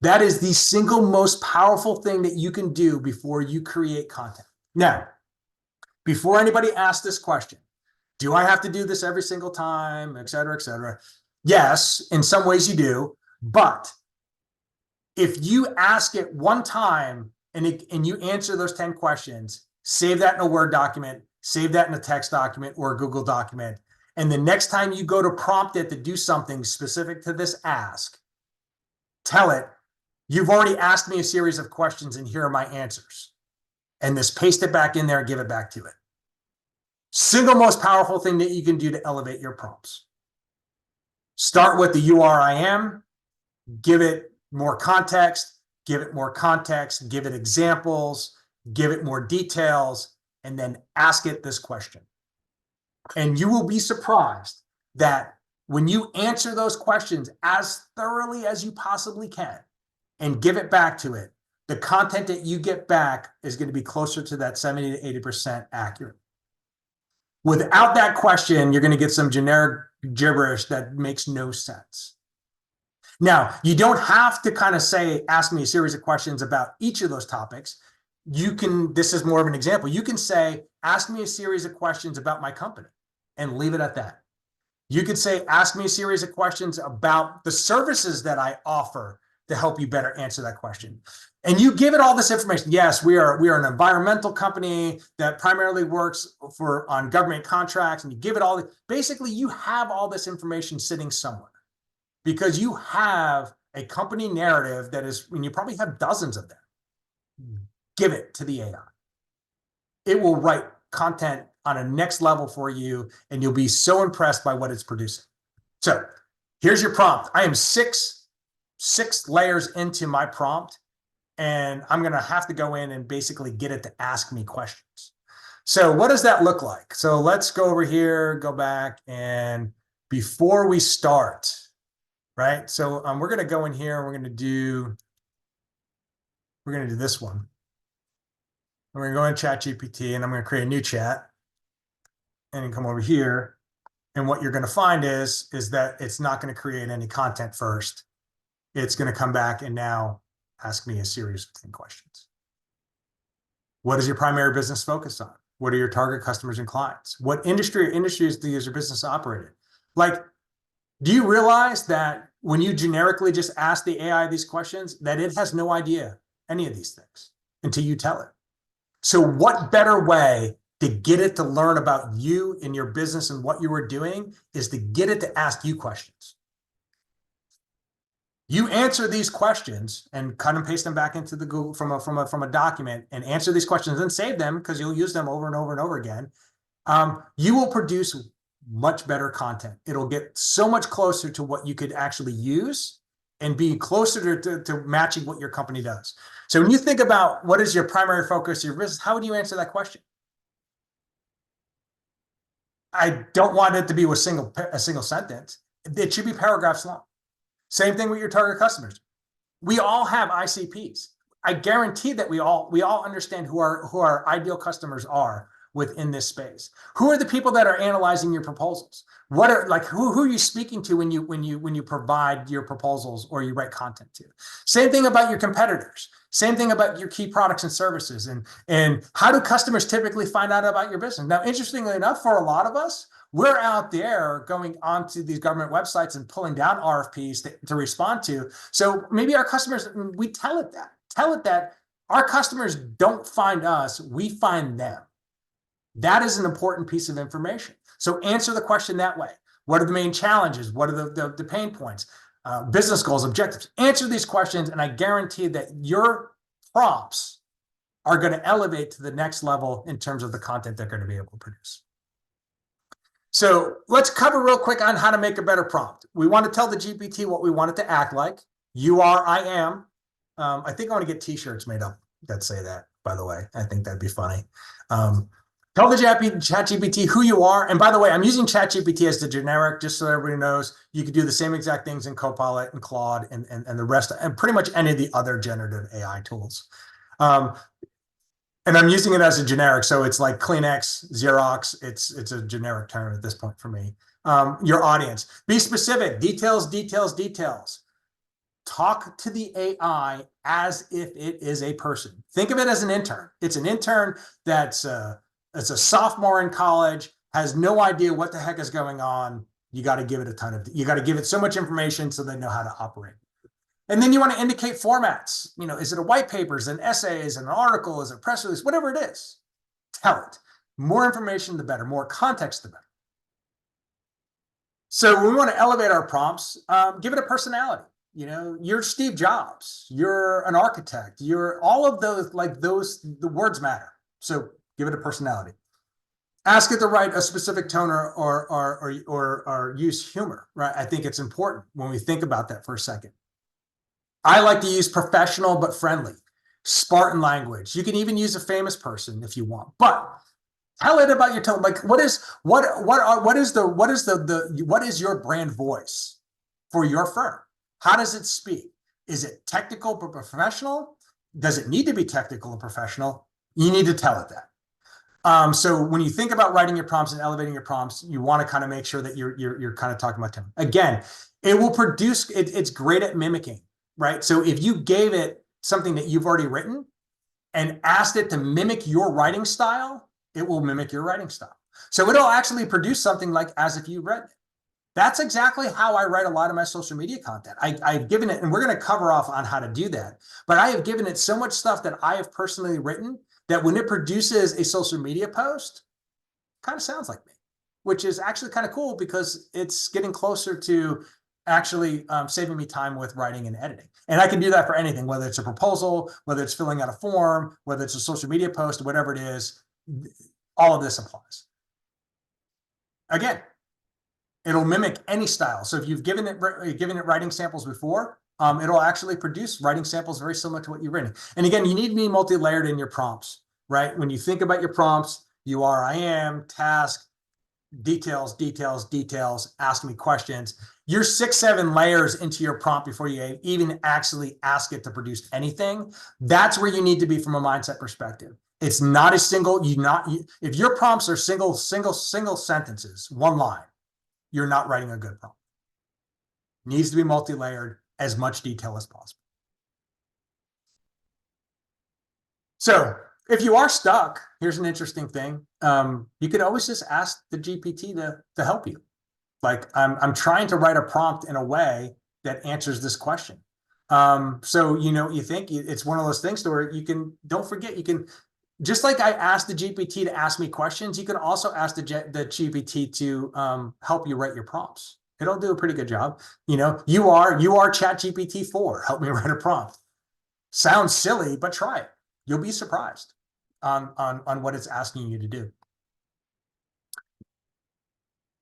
That is the single most powerful thing that you can do before you create content. Now, before anybody asks this question, do I have to do this every single time, et cetera, et cetera? Yes, in some ways you do, but if you ask it one time and you answer those 10 questions, save that in a Word document, save that in a text document or a Google document. And the next time you go to prompt it to do something specific to this ask, tell it, you've already asked me a series of questions and here are my answers. And just paste it back in there and give it back to it. Single most powerful thing that you can do to elevate your prompts. Start with the "you are, I am," give it more context, give it more context, give it examples, give it more details, and then ask it this question. And you will be surprised that when you answer those questions as thoroughly as you possibly can and give it back to it, the content that you get back is going to be closer to that 70 to 80% accurate. Without that question, you're going to get some generic gibberish that makes no sense. Now, you don't have to kind of say, ask me a series of questions about each of those topics. You can, this is more of an example. You can say, ask me a series of questions about my company and leave it at that. You could say, ask me a series of questions about the services that I offer to help you better answer that question. And you give it all this information. Yes, we are an environmental company that primarily works on government contracts, and you give it all. Basically, you have all this information sitting somewhere because you have a company narrative that is, and you probably have dozens of them. Give it to the AI. It will write content on a next level for you, and you'll be so impressed by what it's producing. So here's your prompt. I am six layers into my prompt. and I'm going to have to go in and basically get it to ask me questions. So what does that look like? So let's go over here, go back, and before we start, right? So we're going to go in here and we're going to do this one. We're going to go in ChatGPT and I'm going to create a new chat and then come over here. And what you're going to find is that it's not going to create any content first. It's going to come back and now ask me a series of questions. What is your primary business focus on? What are your target customers and clients? What industries does your business operate in? Like, do you realize that when you generically just ask the AI these questions, that it has no idea any of these things until you tell it? So what better way to get it to learn about you and your business and what you were doing is to get it to ask you questions. You answer these questions and cut and paste them back into the Google from a document and answer these questions and save them because you'll use them over and over and over again. You will produce much better content. It'll get so much closer to what you could actually use and be closer to matching what your company does. So when you think about what is your primary focus, your business, how would you answer that question? I don't want it to be a single sentence. It should be paragraphs long. Same thing with your target customers. We all have ICPs. I guarantee that we all understand who our ideal customers are within this space. Who are the people that are analyzing your proposals? What are who are you speaking to when you provide your proposals or you write content to? Same thing about your competitors. Same thing about your key products and services. And how do customers typically find out about your business? Now, interestingly enough, for a lot of us, we're out there going onto these government websites and pulling down RFPs to respond to. So maybe our customers, we tell it that our customers don't find us, we find them. That is an important piece of information. So answer the question that way. What are the main challenges? What are the pain points? Business goals, objectives. Answer these questions, and I guarantee that your prompts are going to elevate to the next level in terms of the content they're going to be able to produce. So let's cover real quick on how to make a better prompt. We want to tell the GPT what we want it to act like. You are, I am. I think I want to get t-shirts made up that say that, by the way. I think that'd be funny. Tell the ChatGPT who you are. And by the way, I'm using ChatGPT as the generic, just so everybody knows. You could do the same exact things in Copilot and Claude and the rest, and pretty much any of the other generative AI tools. And I'm using it as a generic, so it's like Kleenex, Xerox. It's a generic term at this point for me. Your audience. Be specific. Details. Talk to the AI as if it is a person. Think of it as an intern. It's an intern that's a sophomore in college, has no idea what the heck is going on. You got to give it you got to give it so much information so they know how to operate. And then you want to indicate formats. Is it a white paper, is it an essay, is it an article, is it a press release, whatever it is. Tell it. More information, the better. More context, the better. So when we want to elevate our prompts, give it a personality. You're Steve Jobs. You're an architect. You're all of those, the words matter. So give it a personality. Ask it to write a specific tone or use humor, right? I think it's important when we think about that for a second. I like to use professional but friendly, Spartan language. You can even use a famous person if you want, but tell it about your tone. Like, what is your brand voice for your firm? How does it speak? Is it technical but professional? Does it need to be technical and professional? You need to tell it that. So when you think about writing your prompts and elevating your prompts, you want to kind of make sure that you're kind of talking about tone. Again, it will produce. It's great at mimicking. Right? So if you gave it something that you've already written and asked it to mimic your writing style, it will mimic your writing style. So it'll actually produce something like as if you read it. That's exactly how I write a lot of my social media content. I've given it, and we're going to cover off on how to do that, but I have given it so much stuff that I have personally written that when it produces a social media post, it kind of sounds like me, which is actually kind of cool because it's getting closer to actually saving me time with writing and editing. And I can do that for anything, whether it's a proposal, whether it's filling out a form, whether it's a social media post, whatever it is, all of this applies. Again, it'll mimic any style. So if you've given it writing samples before, it'll actually produce writing samples very similar to what you've written. And again, you need to be multi-layered in your prompts, right? When you think about your prompts, you are, I am, task, details, details, details, ask me questions. You're 6-7 layers into your prompt before you even actually ask it to produce anything. That's where you need to be from a mindset perspective. It's not a single, if your prompts are single sentences, one line, you're not writing a good prompt. It needs to be multi-layered, as much detail as possible. So if you are stuck, here's an interesting thing. You could always just ask the GPT to help you. Like, I'm trying to write a prompt in a way that answers this question. So, you think it's one of those things to where don't forget, you can, just like I asked the GPT to ask me questions, you can also ask the GPT to help you write your prompts. It'll do a pretty good job. You are ChatGPT 4. Help me write a prompt. Sounds silly, but try it. You'll be surprised on what it's asking you to do.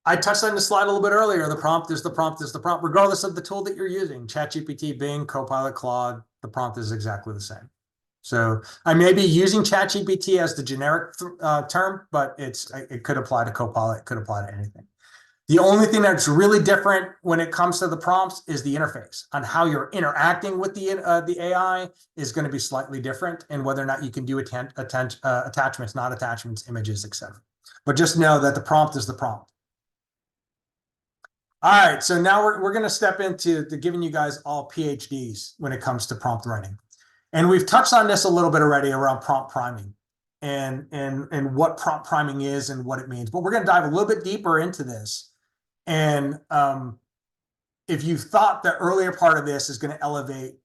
I touched on the slide a little bit earlier. The prompt is the prompt is the prompt, regardless of the tool that you're using. ChatGPT, Bing, Copilot, Claude, the prompt is exactly the same. So I may be using ChatGPT as the generic term, but it could apply to Copilot, it could apply to anything. The only thing that's really different when it comes to the prompts is the interface. On how you're interacting with the AI is going to be slightly different, and whether or not you can do attachments, not attachments, images, etc. But just know that the prompt is the prompt. All right, so now we're going to step into giving you guys all PhDs when it comes to prompt writing. And we've touched on this a little bit already around prompt priming and what prompt priming is and what it means. But we're going to dive a little bit deeper into this. And if you thought the earlier part of this is going to elevate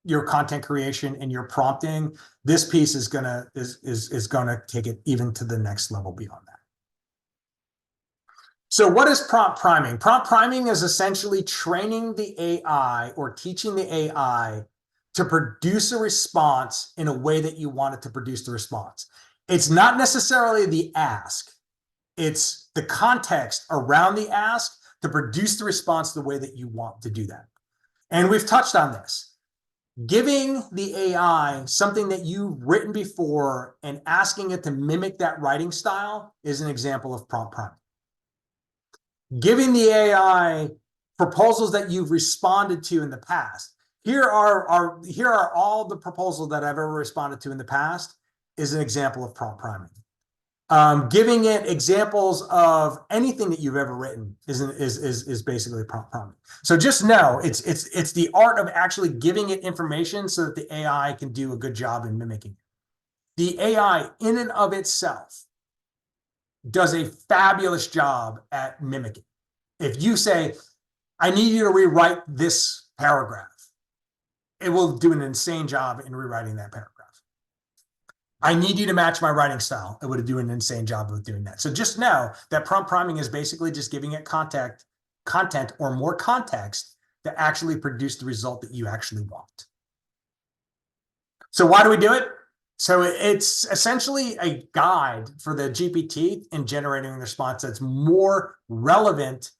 your content creation and your prompting, this piece is going to take it even to the next level beyond that. So what is prompt priming? Prompt priming is essentially training the AI or teaching the AI to produce a response in a way that you want it to produce the response. It's not necessarily the ask. It's the context around the ask to produce the response the way that you want to do that. And we've touched on this. Giving the AI something that you've written before and asking it to mimic that writing style is an example of prompt priming. Giving the AI proposals that you've responded to in the past. Here are all the proposals that I've ever responded to in the past is an example of prompt priming. Giving it examples of anything that you've ever written is basically prompt priming. So just know it's the art of actually giving it information so that the AI can do a good job in mimicking it. The AI in and of itself does a fabulous job at mimicking. If you say, I need you to rewrite this paragraph, it will do an insane job in rewriting that paragraph. I need you to match my writing style. It would do an insane job of doing that. So just know that prompt priming is basically just giving it content or more context to actually produce the result that you actually want. So why do we do it? So it's essentially a guide for the GPT in generating a response that's more relevant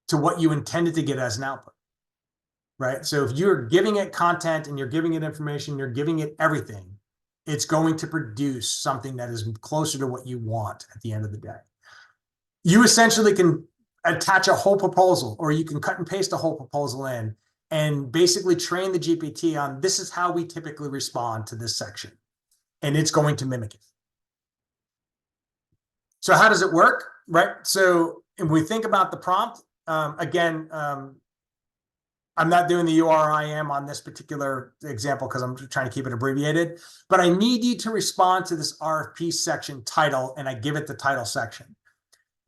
to what you intended to get as an output, right? So if you're giving it content and you're giving it information, you're giving it everything, it's going to produce something that is closer to what you want at the end of the day. You essentially can attach a whole proposal, or you can cut and paste a whole proposal in and basically train the GPT on this is how we typically respond to this section. And it's going to mimic it. So how does it work, right? So if we think about the prompt, again, I'm not doing the URIM on this particular example because I'm trying to keep it abbreviated, but I need you to respond to this RFP section title, and I give it the title section.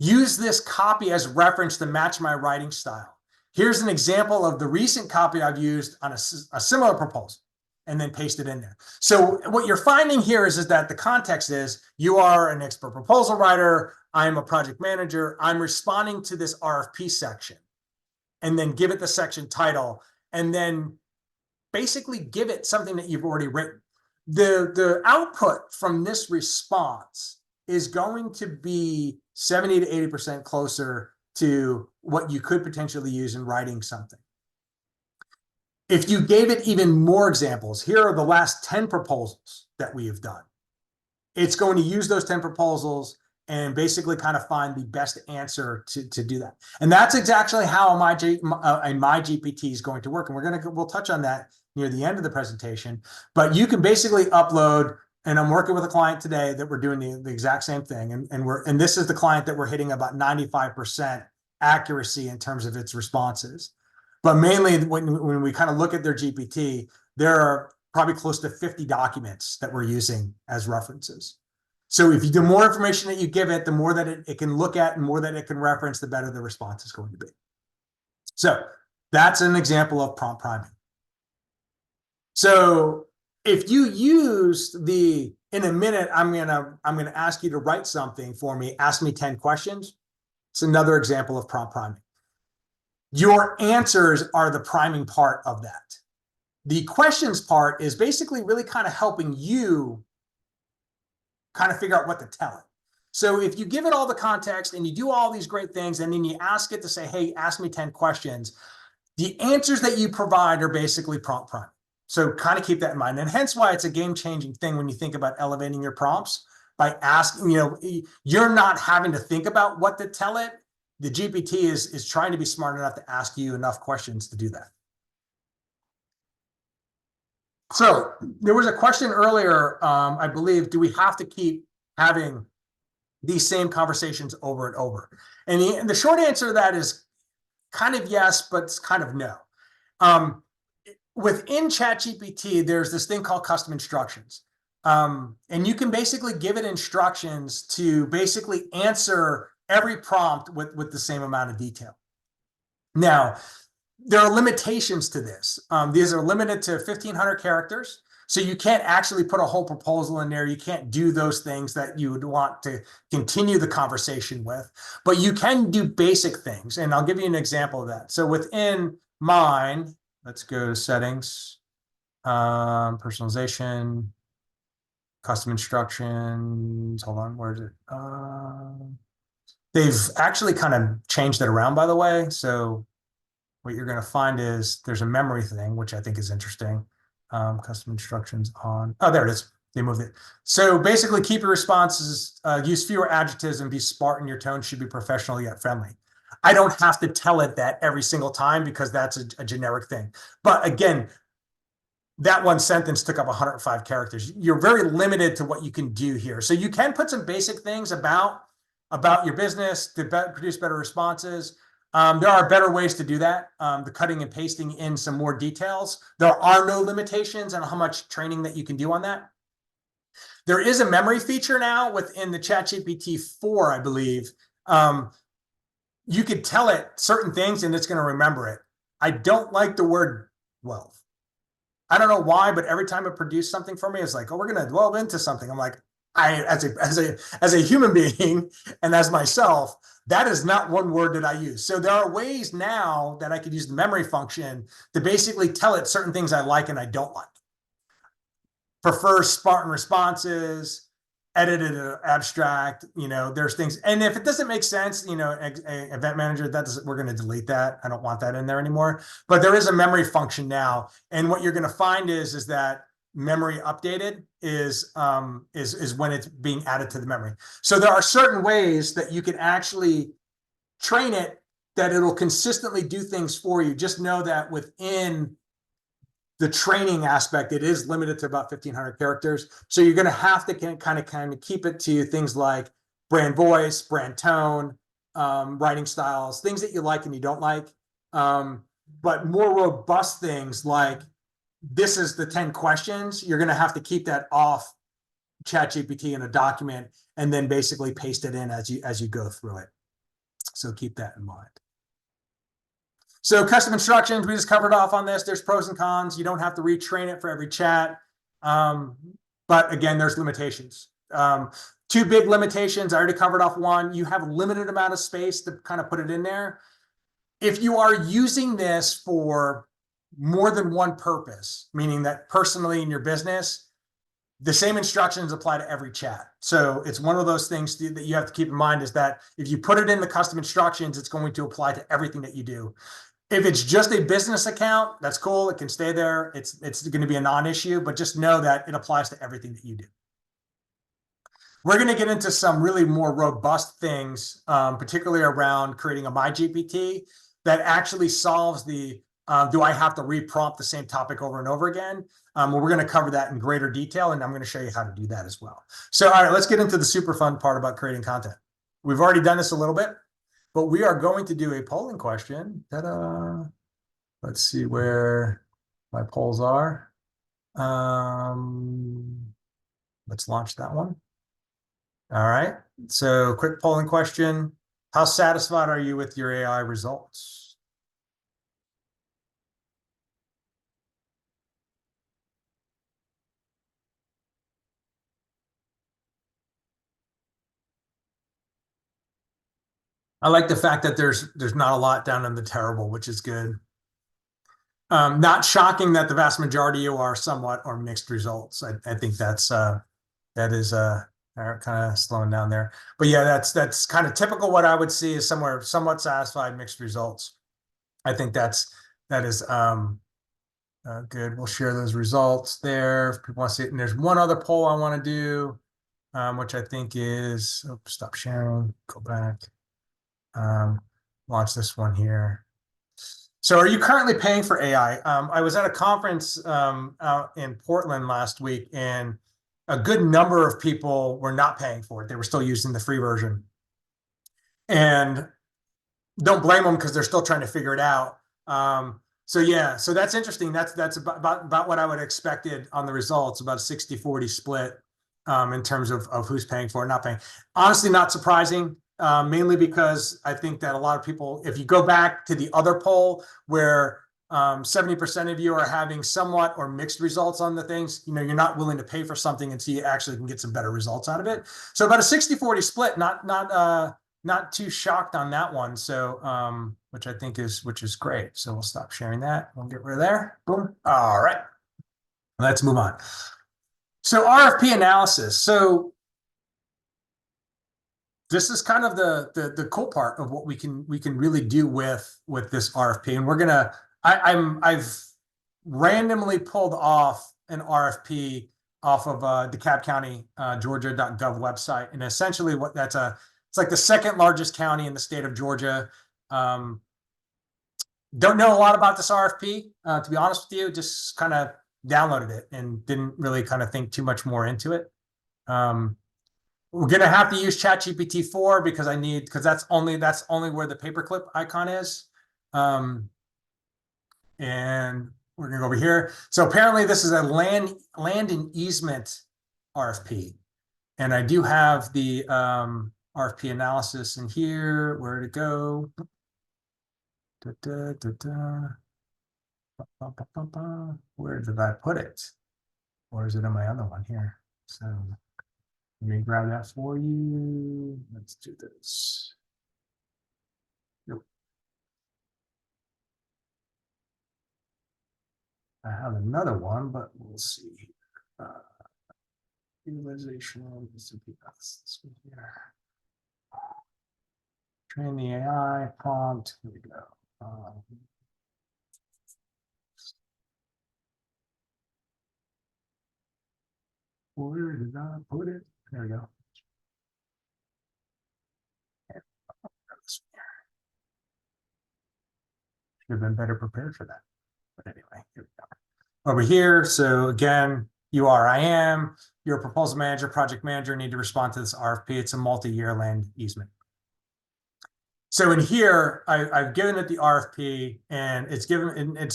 Use this copy as reference to match my writing style. Here's an example of the recent copy I've used on a similar proposal, and then paste it in there. So what you're finding here is that the context is you are an expert proposal writer. I'm a project manager. I'm responding to this RFP section, and then give it the section title, and then basically give it something that you've already written. The output from this response is going to be 70 to 80% closer to what you could potentially use in writing something. If you gave it even more examples, here are the last 10 proposals that we have done. It's going to use those 10 proposals and basically kind of find the best answer to do that. And that's exactly how my GPT is going to work. And we'll touch on that near the end of the presentation. But you can basically upload, and I'm working with a client today that we're doing the exact same thing. And this is the client that we're hitting about 95% accuracy in terms of its responses. But mainly when we kind of look at their GPT, there are probably close to 50 documents that we're using as references. So if you the more information that you give it, the more that it can look at and more that it can reference, the better the response is going to be. So that's an example of prompt priming. So if you use in a minute, I'm gonna ask you to write something for me, ask me 10 questions. It's another example of prompt priming. Your answers are the priming part of that. The questions part is basically really kind of helping you kind of figure out what to tell it. So if you give it all the context and you do all these great things, and then you ask it to say, hey, ask me 10 questions, the answers that you provide are basically prompt priming. So kind of keep that in mind. And hence why it's a game-changing thing when you think about elevating your prompts by asking, you're not having to think about what to tell it. The GPT is trying to be smart enough to ask you enough questions to do that. So there was a question earlier, I believe, do we have to keep having these same conversations over and over? And the short answer to that is kind of yes, but it's kind of no. Within ChatGPT, there's this thing called custom instructions. And you can basically give it instructions to basically answer every prompt with the same amount of detail. Now, there are limitations to this. These are limited to 1,500 characters. So you can't actually put a whole proposal in there. You can't do those things that you would want to continue the conversation with, but you can do basic things. And I'll give you an example of that. So within mine, let's go to settings, personalization, custom instructions. Hold on, where is it? They've actually kind of changed it around, by the way. So what you're going to find is there's a memory thing, which I think is interesting. Custom instructions on, oh, there it is. They moved it. So basically keep your responses, use fewer adjectives and be Spartan. Your tone should be professional yet friendly. I don't have to tell it that every single time because that's a generic thing. But again, that one sentence took up 105 characters. You're very limited to what you can do here. So you can put some basic things about your business to produce better responses. There are better ways to do that. The cutting and pasting in some more details. There are no limitations on how much training that you can do on that. There is a memory feature now within the ChatGPT 4, I believe. You could tell it certain things and it's going to remember it. I don't like the word wealth. I don't know why, but every time it produced something for me, it's like, oh, we're going to delve into something. I'm like, as a human being and as myself, that is not one word that I use. So there are ways now that I could use the memory function to basically tell it certain things I like and I don't like. Prefer Spartan responses, edited abstract, there's things. And if it doesn't make sense, event manager, we're going to delete that. I don't want that in there anymore. But there is a memory function now. And what you're going to find is that memory updated is when it's being added to the memory. So there are certain ways that you can actually train it that it'll consistently do things for you. Just know that within the training aspect, it is limited to about 1,500 characters. So you're going to have to kind of keep it to things like brand voice, brand tone, writing styles, things that you like and you don't like. But more robust things like, this is the 10 questions, you're going to have to keep that off ChatGPT in a document and then basically paste it in as you go through it. So keep that in mind. So custom instructions, we just covered off on this. There's pros and cons. You don't have to retrain it for every chat. But again, there's limitations. Two big limitations. I already covered off one. You have a limited amount of space to kind of put it in there. If you are using this for more than one purpose, meaning that personally in your business, the same instructions apply to every chat. So it's one of those things that you have to keep in mind is that if you put it in the custom instructions, it's going to apply to everything that you do. If it's just a business account, that's cool. It can stay there. It's going to be a non-issue, but just know that it applies to everything that you do. We're going to get into some really more robust things, particularly around creating a MyGPT that actually solves the do I have to reprompt the same topic over and over again? Well, we're going to cover that in greater detail, and I'm going to show you how to do that as well. So, all right, let's get into the super fun part about creating content. We've already done this a little bit, but we are going to do a polling question. Ta-da! Let's see where my polls are. Let's launch that one. All right. So quick polling question. How satisfied are you with your AI results? I like the fact that there's not a lot down in the terrible, which is good. Not shocking that the vast majority of you are somewhat or mixed results. I think that is kind of slowing down there. But yeah, that's kind of typical. What I would see is somewhere somewhat satisfied, mixed results. I think that is good. We'll share those results there if people want to see it. And there's one other poll I want to do, which I think is, stop sharing, go back, launch this one here. So are you currently paying for AI? I was at a conference out in Portland last week, and a good number of people were not paying for it. They were still using the free version. And don't blame them because they're still trying to figure it out. So yeah, so that's interesting. That's about what I would have expected on the results, about a 60-40 split in terms of who's paying for it, not paying. Honestly, not surprising, mainly because I think that a lot of people, if you go back to the other poll where 70% of you are having somewhat or mixed results on the things, you're not willing to pay for something until you actually can get some better results out of it. So about a 60-40 split, not too shocked on that one. So, which I think is great. So we'll stop sharing that. We'll get rid of there. Boom. All right. Let's move on. So RFP analysis. So this is kind of the cool part of what we can really do with this RFP. And I've randomly pulled off an RFP off of DeKalb County, Georgia.gov website. And essentially it's like the second largest county in the state of Georgia. Don't know a lot about this RFP, to be honest with you, just kind of downloaded it and didn't really kind of think too much more into it. We're going to have to use ChatGPT 4 because that's only where the paperclip icon is. And we're going to go over here. So apparently this is a land and easement RFP. And I do have the RFP analysis in here. Where to go? Where did I put it? Or is it in my other one here? So let me grab that for you. Let's do this. Yep. I have another one, but we'll see. Utilization. This one here. Train the AI prompt. Here we go. Where did I put it? There we go. Should have been better prepared for that. But anyway, here we go. Over here, so again, you are, I am, you're a proposal manager, project manager, need to respond to this RFP. It's a multi-year land easement. So in here, I've given it the RFP, and it's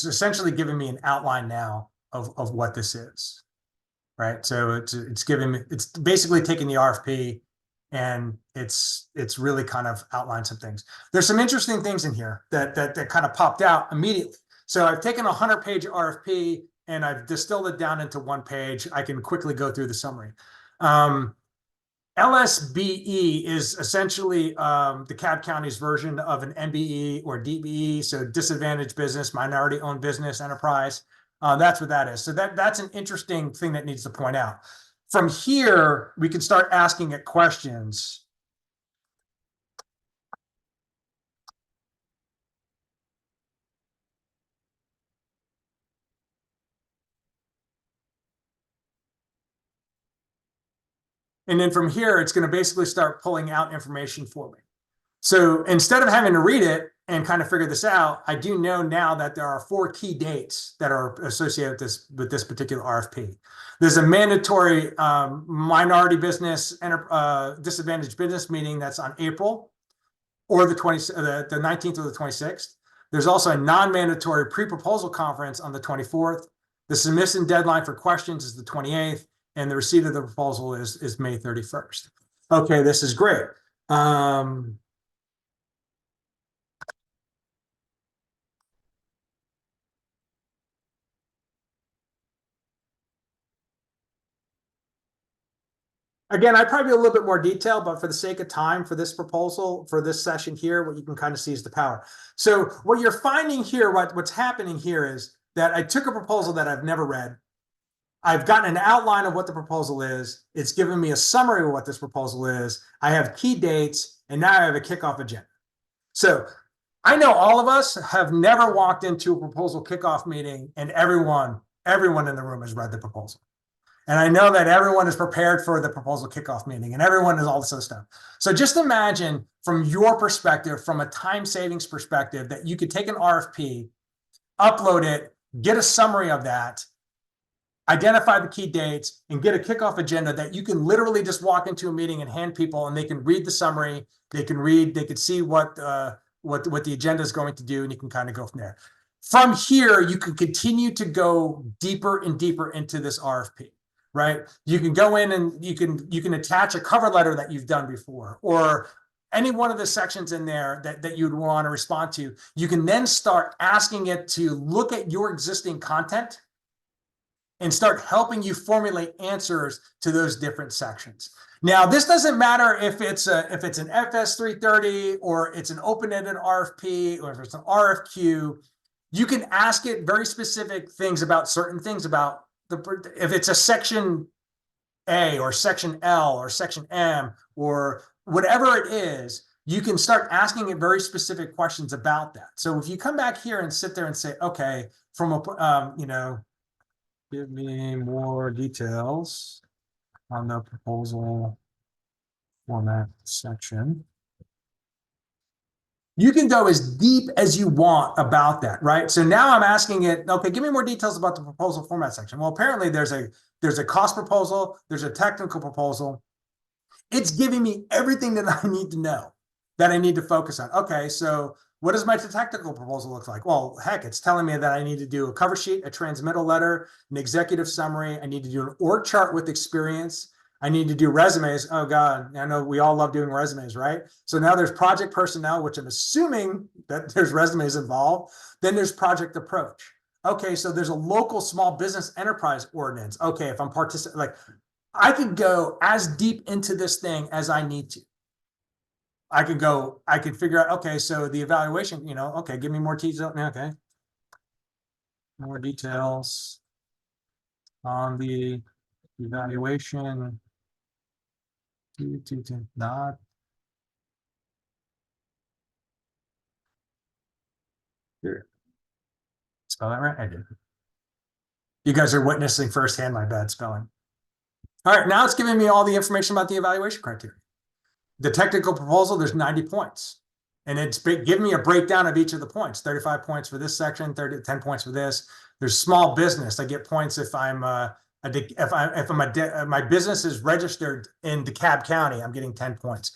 essentially given me an outline now of what this is, right? So it's basically taking the RFP, and it's really kind of outlined some things. There's some interesting things in here that kind of popped out immediately. So I've taken a 100-page RFP and I've distilled it down into one page. I can quickly go through the summary. LSBE is essentially DeKalb County's version of an MBE or DBE, so disadvantaged business, minority-owned business enterprise. That's what that is. So that's an interesting thing that needs to point out. From here, we can start asking it questions. And then from here, it's going to basically start pulling out information for me. So instead of having to read it and kind of figure this out, I do know now that there are 4 key dates that are associated with this particular RFP. There's a mandatory minority business disadvantaged business meeting that's on April or the 19th or the 26th. There's also a non-mandatory pre-proposal conference on the 24th. The submission deadline for questions is the 28th, and the receipt of the proposal is May 31st. Okay, this is great. Again, I'd probably be a little bit more detailed, but for the sake of time for this proposal, for this session here, what you can kind of see is the power. So what you're finding here, what's happening here is that I took a proposal that I've never read. I've gotten an outline of what the proposal is. It's given me a summary of what this proposal is. I have key dates, and now I have a kickoff agenda. So I know all of us have never walked into a proposal kickoff meeting and everyone in the room has read the proposal. And I know that everyone is prepared for the proposal kickoff meeting and everyone is all this other stuff. So just imagine from your perspective, from a time savings perspective, that you could take an RFP, upload it, get a summary of that, identify the key dates, and get a kickoff agenda that you can literally just walk into a meeting and hand people, and they can read the summary, they can see what the agenda is going to do, and you can kind of go from there. From here, you can continue to go deeper and deeper into this RFP. Right? You can go in and you can attach a cover letter that you've done before, or any one of the sections in there that you'd want to respond to. You can then start asking it to look at your existing content and start helping you formulate answers to those different sections. Now, this doesn't matter if it's an FS 330 or it's an open-ended RFP or if it's an RFQ. You can ask it very specific things about certain things about if it's a section A or section L or section M or whatever it is, you can start asking it very specific questions about that. So if you come back here and sit there and say, okay, from a, give me more details on the proposal format section. You can go as deep as you want about that, right? So now I'm asking it, okay, give me more details about the proposal format section. Well, apparently there's a cost proposal, there's a technical proposal. It's giving me everything that I need to know, that I need to focus on. Okay, so what does my technical proposal look like? Well, heck, it's telling me that I need to do a cover sheet, a transmittal letter, an executive summary. I need to do an org chart with experience. I need to do resumes. Oh God, I know we all love doing resumes, right? So now there's project personnel, which I'm assuming that there's resumes involved. Then there's project approach. Okay, so there's a local small business enterprise ordinance. Okay, if I'm participating, like I could go as deep into this thing as I need to. I could figure out, okay, so the evaluation, okay, give me more details. Okay. More details on the evaluation. Not here. Spell that right? I did. You guys are witnessing firsthand my bad spelling. All right, now it's giving me all the information about the evaluation criteria. The technical proposal, there's 90 points. And it's giving me a breakdown of each of the points. 35 points for this section, 10 points for this. There's small business. I get points if my business is registered in DeKalb County, I'm getting 10 points.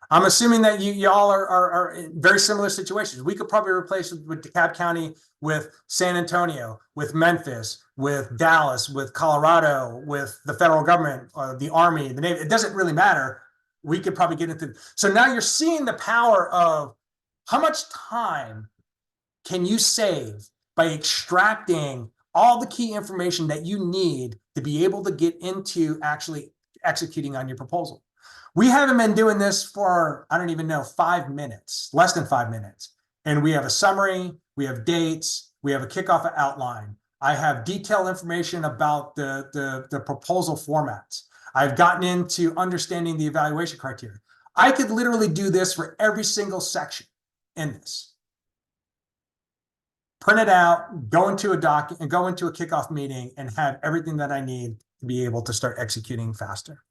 I'm assuming that y'all are in very similar situations. We could probably replace with DeKalb County with San Antonio, with Memphis, with Dallas, with Colorado, with the federal government, the Army, the Navy. It doesn't really matter. We could probably get into. So now you're seeing the power of how much time can you save by extracting all the key information that you need to be able to get into actually executing on your proposal. We haven't been doing this for, I don't even know, 5 minutes, less than 5 minutes. And we have a summary, we have dates, we have a kickoff outline. I have detailed information about the proposal formats. I've gotten into understanding the evaluation criteria. I could literally do this for every single section in this. Print it out, go into a doc and go into a kickoff meeting and have everything that I need to be able to start executing faster.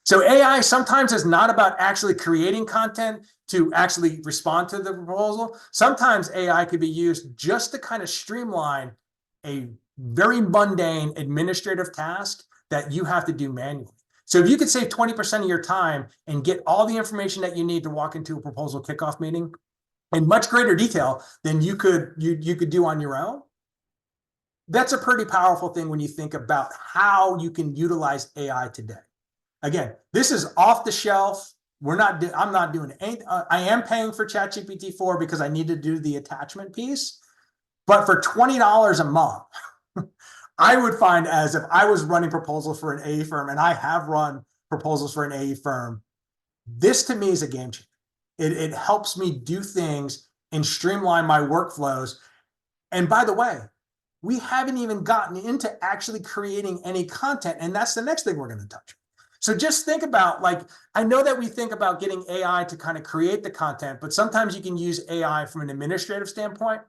So AI sometimes is not about actually creating content to actually respond to the proposal. Sometimes AI could be used just to kind of streamline a very mundane administrative task that you have to do manually. So if you could save 20% of your time and get all the information that you need to walk into a proposal kickoff meeting in much greater detail than you could do on your own, that's a pretty powerful thing when you think about how you can utilize AI today. Again, this is off the shelf. I'm not doing anything. I am paying for ChatGPT 4 because I need to do the attachment piece. But for $20 a month, I would find, as if I was running proposals for an AE firm, and I have run proposals for an AE firm, this to me is a game changer. It helps me do things and streamline my workflows. And by the way, we haven't even gotten into actually creating any content. And that's the next thing we're going to touch. So just think about, like, I know that we think about getting AI to kind of create the content, but sometimes you can use AI from an administrative standpoint.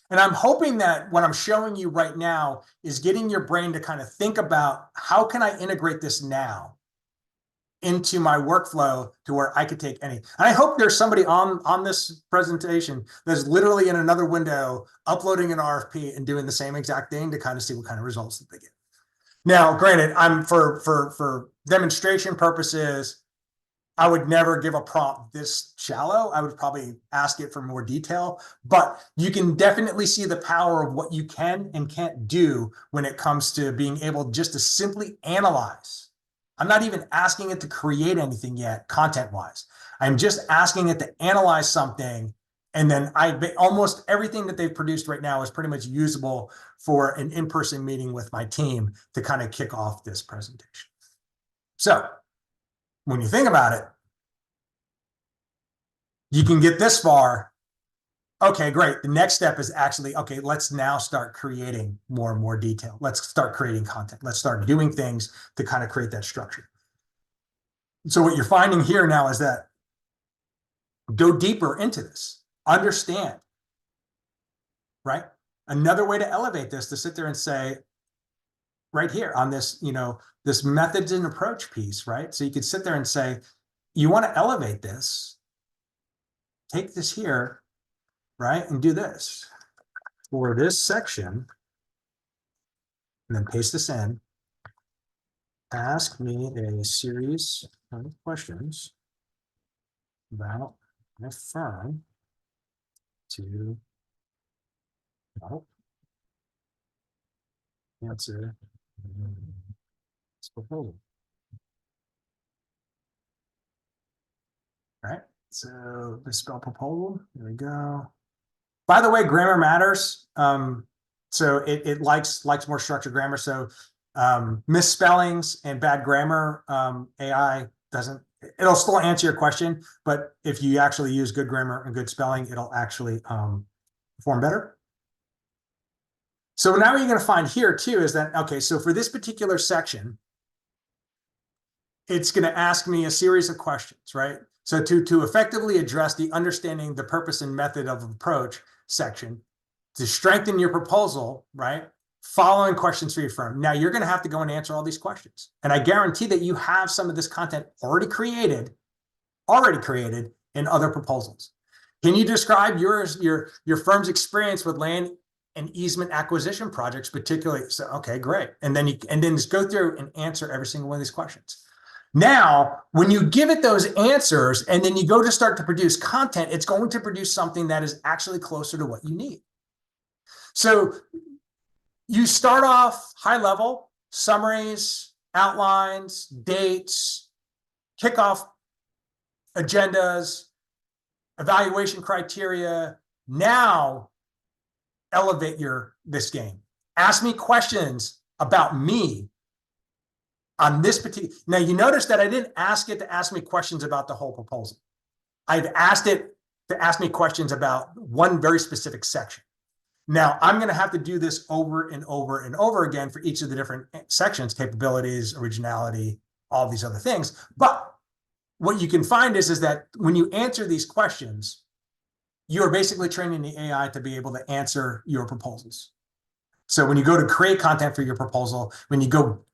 And I'm hoping that what I'm showing you right now is getting your brain to kind of think about, how can I integrate this now into my workflow to where I could take any. And I hope there's somebody on this presentation that's literally in another window uploading an RFP and doing the same exact thing to kind of see what kind of results that they get. Now, granted, I'm for demonstration purposes, I would never give a prompt this shallow. I would probably ask it for more detail, but you can definitely see the power of what you can and can't do when it comes to being able just to simply analyze. I'm not even asking it to create anything yet, content-wise. I'm just asking it to analyze something, and then almost everything that they've produced right now is pretty much usable for an in-person meeting with my team to kind of kick off this presentation. So when you think about it, you can get this far. Okay, great. The next step is actually, okay, let's now start creating more and more detail. Let's start creating content. Let's start doing things to kind of create that structure. So what you're finding here now is that go deeper into this, understand, right? Another way to elevate this, to sit there and say, right here on this, this methods and approach piece, right? So you could sit there and say, you want to elevate this, take this here, right? And do this for this section, and then paste this in. Ask me a series of questions about my firm to help answer this proposal. All right, so let's spell proposal. There we go. By the way, grammar matters. So it likes more structured grammar. So misspellings and bad grammar, AI doesn't. It'll still answer your question, but if you actually use good grammar and good spelling, it'll actually perform better. So now what you're going to find here too is that, okay, so for this particular section, it's going to ask me a series of questions, right? So to effectively address the understanding the purpose and method of approach section, to strengthen your proposal, right? Following questions for your firm. Now you're going to have to go and answer all these questions. And I guarantee that you have some of this content already created in other proposals. Can you describe your firm's experience with land and easement acquisition projects, particularly? So, okay, great. And then just go through and answer every single one of these questions. Now, when you give it those answers and then you go to start to produce content, it's going to produce something that is actually closer to what you need. So you start off high level, summaries, outlines, dates, kickoff agendas, evaluation criteria. Now elevate this game. Ask me questions about me on this particular. Now you notice that I didn't ask it to ask me questions about the whole proposal. I've asked it to ask me questions about one very specific section. Now I'm going to have to do this over and over and over again for each of the different sections: capabilities, originality, all these other things. But what you can find is that when you answer these questions, you're basically training the AI to be able to answer your proposals. So when you go to create content for your proposal, when you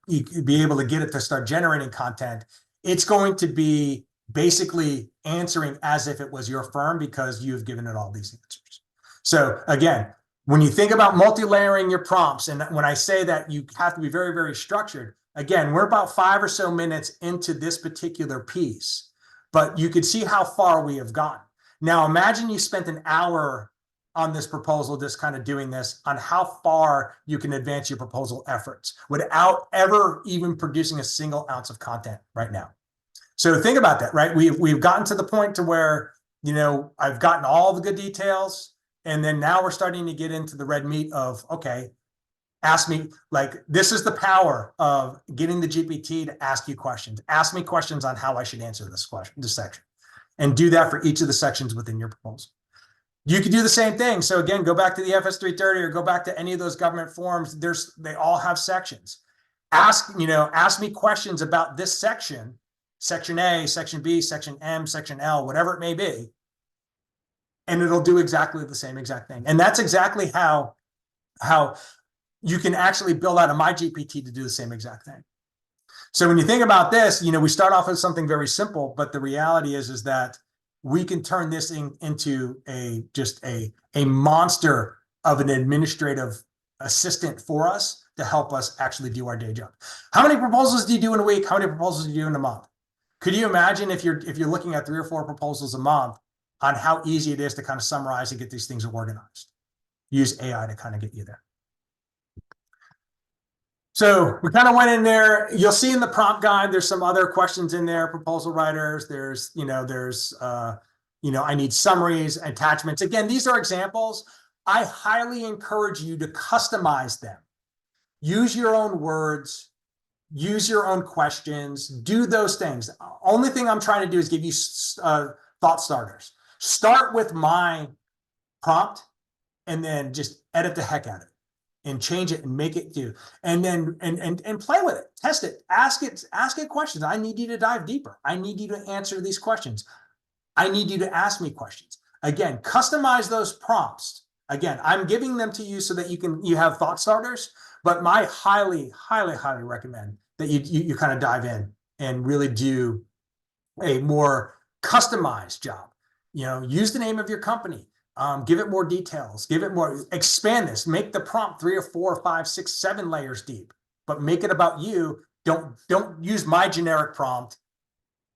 be able to get it to start generating content, it's going to be basically answering as if it was your firm because you've given it all these answers. So again, when you think about multi-layering your prompts, and when I say that you have to be very, very structured, again, we're about 5 or so minutes into this particular piece, but you could see how far we have gotten. Now, imagine you spent an hour on this proposal, just kind of doing this, on how far you can advance your proposal efforts without ever even producing a single ounce of content right now. So think about that, right? We've gotten to the point to where, I've gotten all the good details, and then now we're starting to get into the red meat of, okay, ask me, like, this is the power of getting the GPT to ask you questions. Ask me questions on how I should answer this section, and do that for each of the sections within your proposal. You could do the same thing. So again, go back to the FS 330 or go back to any of those government forums. They all have sections. Ask me questions about this section, section A, section B, section M, section L, whatever it may be, and it'll do exactly the same exact thing. And that's exactly how you can actually build out a MyGPT to do the same exact thing. So when you think about this, we start off with something very simple, but the reality is that we can turn this into a monster of an administrative assistant for us to help us actually do our day job. How many proposals do you do in a week? How many proposals do you do in a month? Could you imagine if you're looking at 3 or 4 proposals a month, on how easy it is to kind of summarize and get these things organized? Use AI to kind of get you there. So we kind of went in there. You'll see in the prompt guide, there's some other questions in there, proposal writers. There's I need summaries, attachments. Again, these are examples. I highly encourage you to customize them. Use your own words, use your own questions, do those things. Only thing I'm trying to do is give you thought starters. Start with my prompt and then just edit the heck out of it and change it and make it do, and then and play with it, test it, ask it questions. I need you to dive deeper. I need you to answer these questions. I need you to ask me questions. Again, customize those prompts. Again, I'm giving them to you so that you have thought starters, but I highly, highly, highly recommend that you kind of dive in and really do a more customized job. Use the name of your company. Give it more details, expand this, make the prompt 3 or 4 or 5, 6, 7 layers deep, but make it about you. Don't use my generic prompt.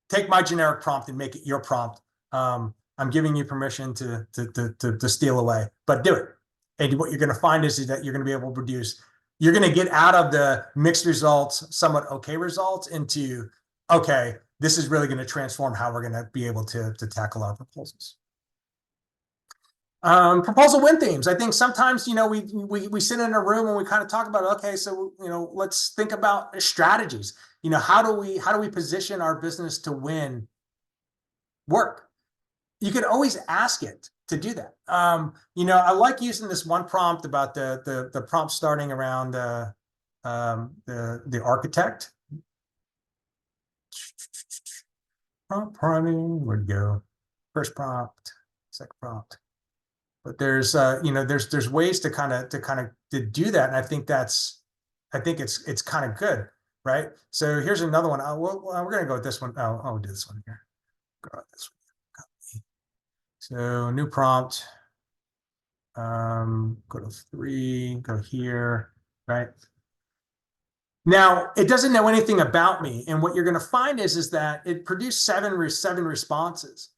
Take my generic prompt and make it your prompt. I'm giving you permission to steal away, but do it. And what you're going to find is that you're going to be able to produce, you're going to get out of the mixed results, somewhat okay results, into, okay, this is really going to transform how we're going to be able to tackle our proposals. Proposal win themes. I think sometimes, we sit in a room and we kind of talk about, okay, so, let's think about strategies. How do we position our business to win work? You can always ask it to do that. I like using this one prompt about the prompt starting around the architect. Prompt priming, where'd it go? First prompt, second prompt. But there's ways to kind of do that, and I think it's kind of good, right? So here's another one. We're gonna go with this one. We'll do this one here. Go with this one. So new prompt. Go to 3. Go here, right? Now it doesn't know anything about me, and what you're going to find is that it produced 7 responses.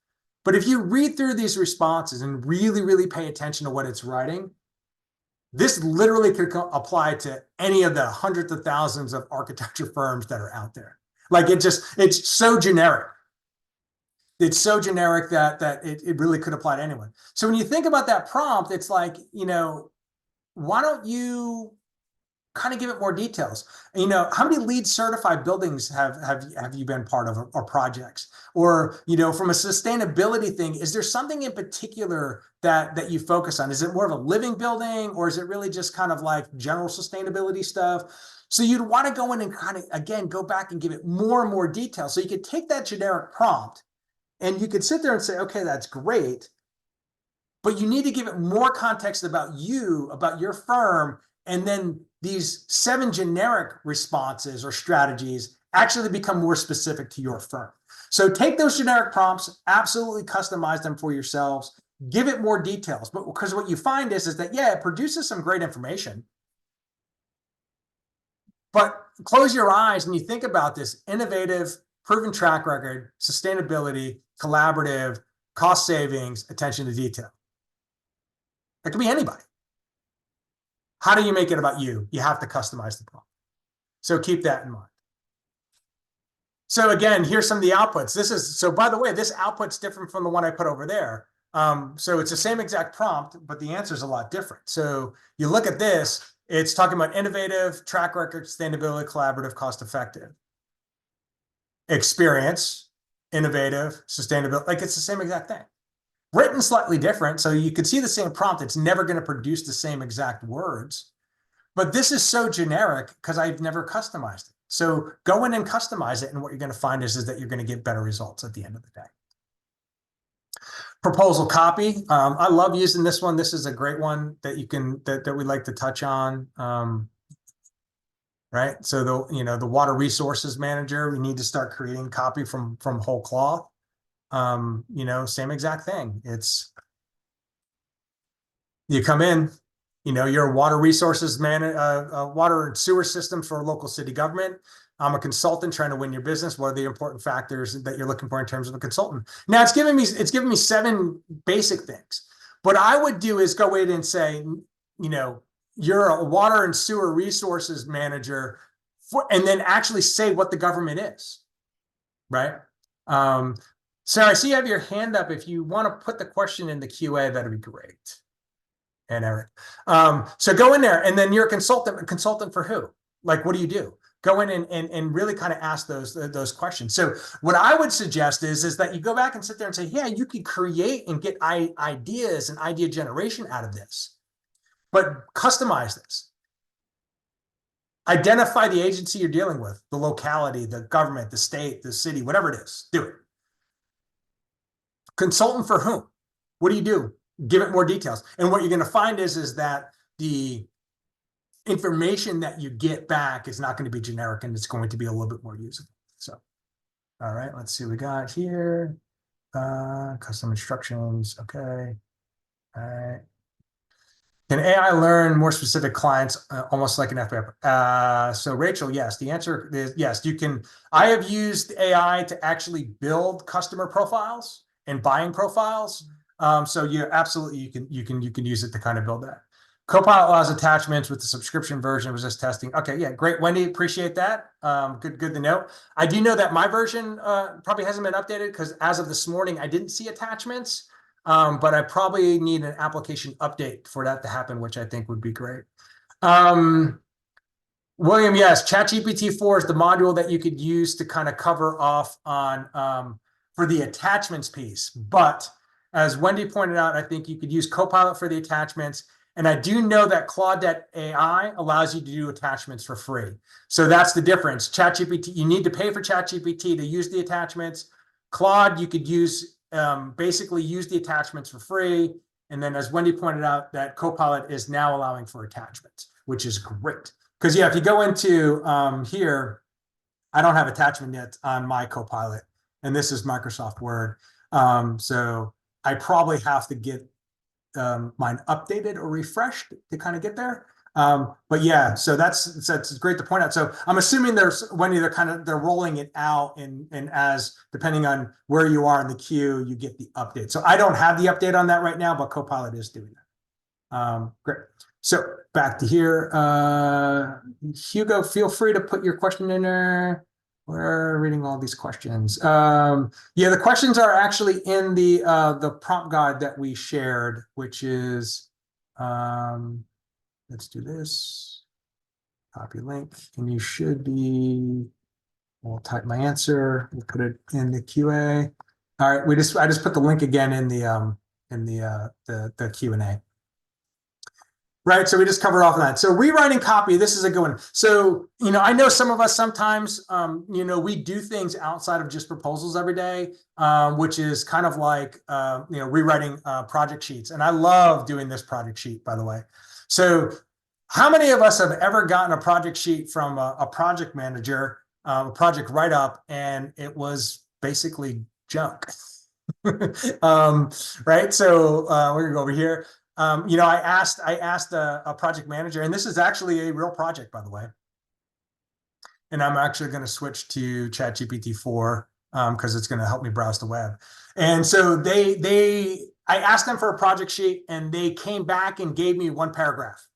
But if you read through these responses and really, really pay attention to what it's writing, this literally could apply to any of the hundreds of thousands of architecture firms that are out there. Like it's so generic. It's so generic that it really could apply to anyone. So when you think about that prompt, it's like, why don't you kind of give it more details? How many LEED certified buildings have you been part of, or projects? Or, from a sustainability thing, is there something in particular that you focus on? Is it more of a living building, or is it really just kind of like general sustainability stuff? So you'd want to go in and kind of, again, go back and give it more and more detail. So you could take that generic prompt and you could sit there and say, okay, that's great, but you need to give it more context about you, about your firm, And then these 7 generic responses or strategies actually become more specific to your firm. So take those generic prompts, absolutely customize them for yourselves, give it more details. But because what you find is that, yeah, it produces some great information. But close your eyes and you think about this: innovative, proven track record, sustainability, collaborative, cost savings, attention to detail. It could be anybody. How do you make it about you? You have to customize the prompt. So keep that in mind. So again, here's some of the outputs. So by the way, this output's different from the one I put over there. So it's the same exact prompt, but the answer is a lot different. So you look at this, it's talking about innovative, track record, sustainability, collaborative, cost effective. Experience, innovative, sustainability, like it's the same exact thing. Written slightly different, so you could see the same prompt. It's never going to produce the same exact words. But this is so generic because I've never customized it. So go in and customize it, and what you're going to find is that you're going to get better results at the end of the day. Proposal copy. I love using this one. This is a great one that you can that we like to touch on. Right. So the water resources manager, we need to start creating copy from whole cloth. Same exact thing. It's you come in, you're a water resources water and sewer system for a local city government. I'm a consultant trying to win your business. What are the important factors that you're looking for in terms of a consultant? Now it's giving me 7 basic things. What I would do is go in and say, you're a water and sewer resources manager, and then actually say what the government is, right? Sarah, I see you have your hand up. If you want to put the question in the QA, that'd be great. And Eric. So go in there, and then you're a consultant. A consultant for who? Like, what do you do? Go in and really kind of ask those questions. So what I would suggest is that you go back and sit there and say, yeah, you could create and get ideas and idea generation out of this, but customize this. Identify the agency you're dealing with, the locality, the government, the state, the city, whatever it is. Do it. Consultant for whom? What do you do? Give it more details. And what you're going to find is that the information that you get back is not going to be generic, and it's going to be a little bit more usable. So, all right, let's see what we got here. Custom instructions. Okay. All right. Can AI learn more specific clients, almost like an FBI? So Rachel, yes, the answer is yes. You can. I have used AI to actually build customer profiles and buying profiles. So yeah, absolutely, you can use it to kind of build that. Copilot allows attachments with the subscription version, resist testing. Okay, yeah, great, Wendy, appreciate that. Good to know. I do know that my version probably hasn't been updated because as of this morning, I didn't see attachments. But I probably need an application update for that to happen, which I think would be great. William, yes, ChatGPT 4 is the module that you could use to kind of cover off on for the attachments piece. But as Wendy pointed out, I think you could use Copilot for the attachments. And I do know that Claude AI allows you to do attachments for free. So that's the difference. ChatGPT, you need to pay for ChatGPT to use the attachments. Claude, you could use basically use the attachments for free. And then as Wendy pointed out, that Copilot is now allowing for attachments, which is great. Because yeah, if you go into here, I don't have attachment yet on my Copilot, and this is Microsoft Word. So I probably have to get mine updated or refreshed to kind of get there. But yeah, so that's great to point out. So I'm assuming Wendy, they're rolling it out and as depending on where you are in the queue, you get the update. So I don't have the update on that right now, but Copilot is doing that. Great. So back to here. Hugo, feel free to put your question in there. We're reading all these questions. Yeah, the questions are actually in the prompt guide that we shared, which is let's do this. Copy link, and you should be. We'll type my answer. We'll put it in the QA. All right, I just put the link again in the Q&A. Right, so we just covered off on that. So rewriting copy, this is a good one. So, I know some of us sometimes, we do things outside of just proposals every day, which is kind of like, rewriting project sheets. And I love doing this project sheet, by the way. So How many of us have ever gotten a project sheet from a project manager, a project write-up, and it was basically junk? um, right? So we're gonna go over here. I asked a project manager, and this is actually a real project, by the way. And I'm actually going to switch to ChatGPT 4 because it's going to help me browse the web. And so I asked them for a project sheet, and they came back and gave me one paragraph.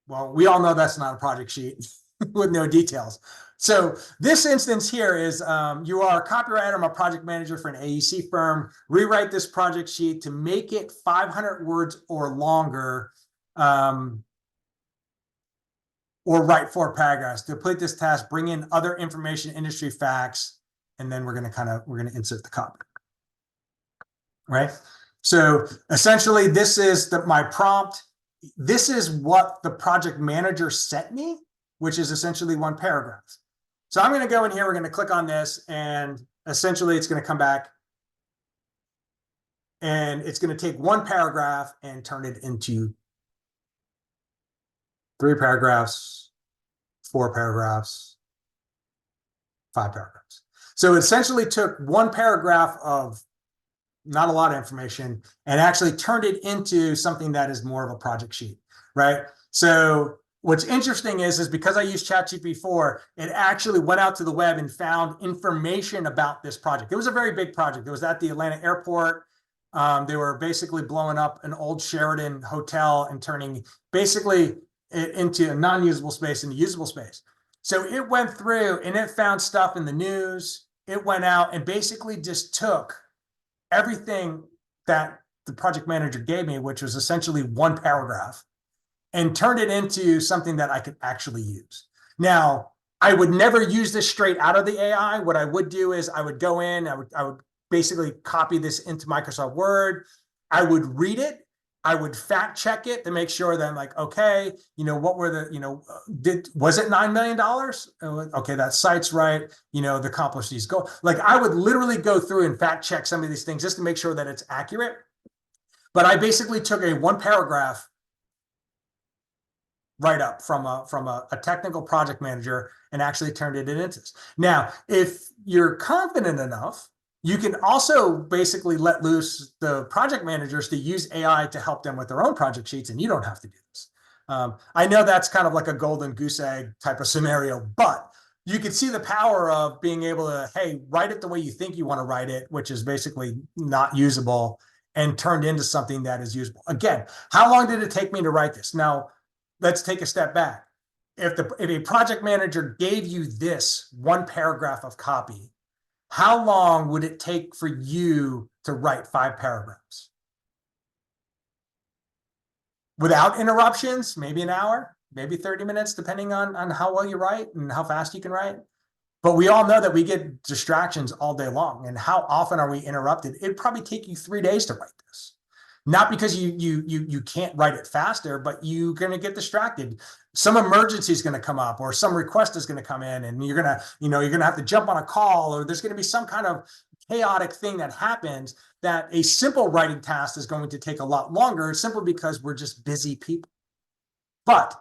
Well, we all know that's not a project sheet with no details. So this instance here is you are a copywriter, I'm a project manager for an AEC firm. Rewrite this project sheet to make it 500 words or longer, or write 4 paragraphs. To complete this task, bring in other information, industry facts, and then we're gonna insert the copy, right? So essentially, this is my prompt. This is what the project manager sent me, which is essentially 1 paragraph. So I'm going to go in here, we're going to click on this, and essentially it's going to come back, and it's going to take 1 paragraph and turn it into 3 paragraphs, 4 paragraphs, 5 paragraphs. So it essentially took 1 paragraph of not a lot of information and actually turned it into something that is more of a project sheet, right? So what's interesting is because I use ChatGPT 4, it actually went out to the web and found information about this project. It was a very big project. It was at the Atlanta airport. They were basically blowing up an old Sheraton hotel and turning basically it into a non-usable space into usable space. So it went through and it found stuff in the news. It went out and basically just took everything that the project manager gave me, which was essentially 1 paragraph, and turned it into something that I could actually use. Now, I would never use this straight out of the AI. What I would do is I would go in, I would basically copy this into Microsoft Word. I would read it. I would fact check it to make sure that I'm like, okay, what were was it $9 million? Okay, that site's right. The accomplish these goals. Like I would literally go through and fact check some of these things just to make sure that it's accurate. But I basically took a 1 paragraph write up from a technical project manager and actually turned it into this. Now, if you're confident enough, you can also basically let loose the project managers to use AI to help them with their own project sheets, and you don't have to do this. I know that's kind of like a golden goose egg type of scenario, but you can see the power of being able to, hey, write it the way you think you want to write it, which is basically not usable, and turned into something that is usable. Again, how long did it take me to write this? Now, let's take a step back. If a project manager gave you this 1 paragraph of copy, how long would it take for you to write 5 paragraphs? Without interruptions, maybe an hour, maybe 30 minutes, depending on how well you write and how fast you can write. But we all know that we get distractions all day long. And how often are we interrupted? It'd probably take you 3 days to write this. Not because you can't write it faster, but you're going to get distracted. Some emergency is going to come up, or some request is going to come in, and you're going to have to jump on a call, or there's going to be some kind of chaotic thing that happens that a simple writing task is going to take a lot longer, simply because we're just busy people. But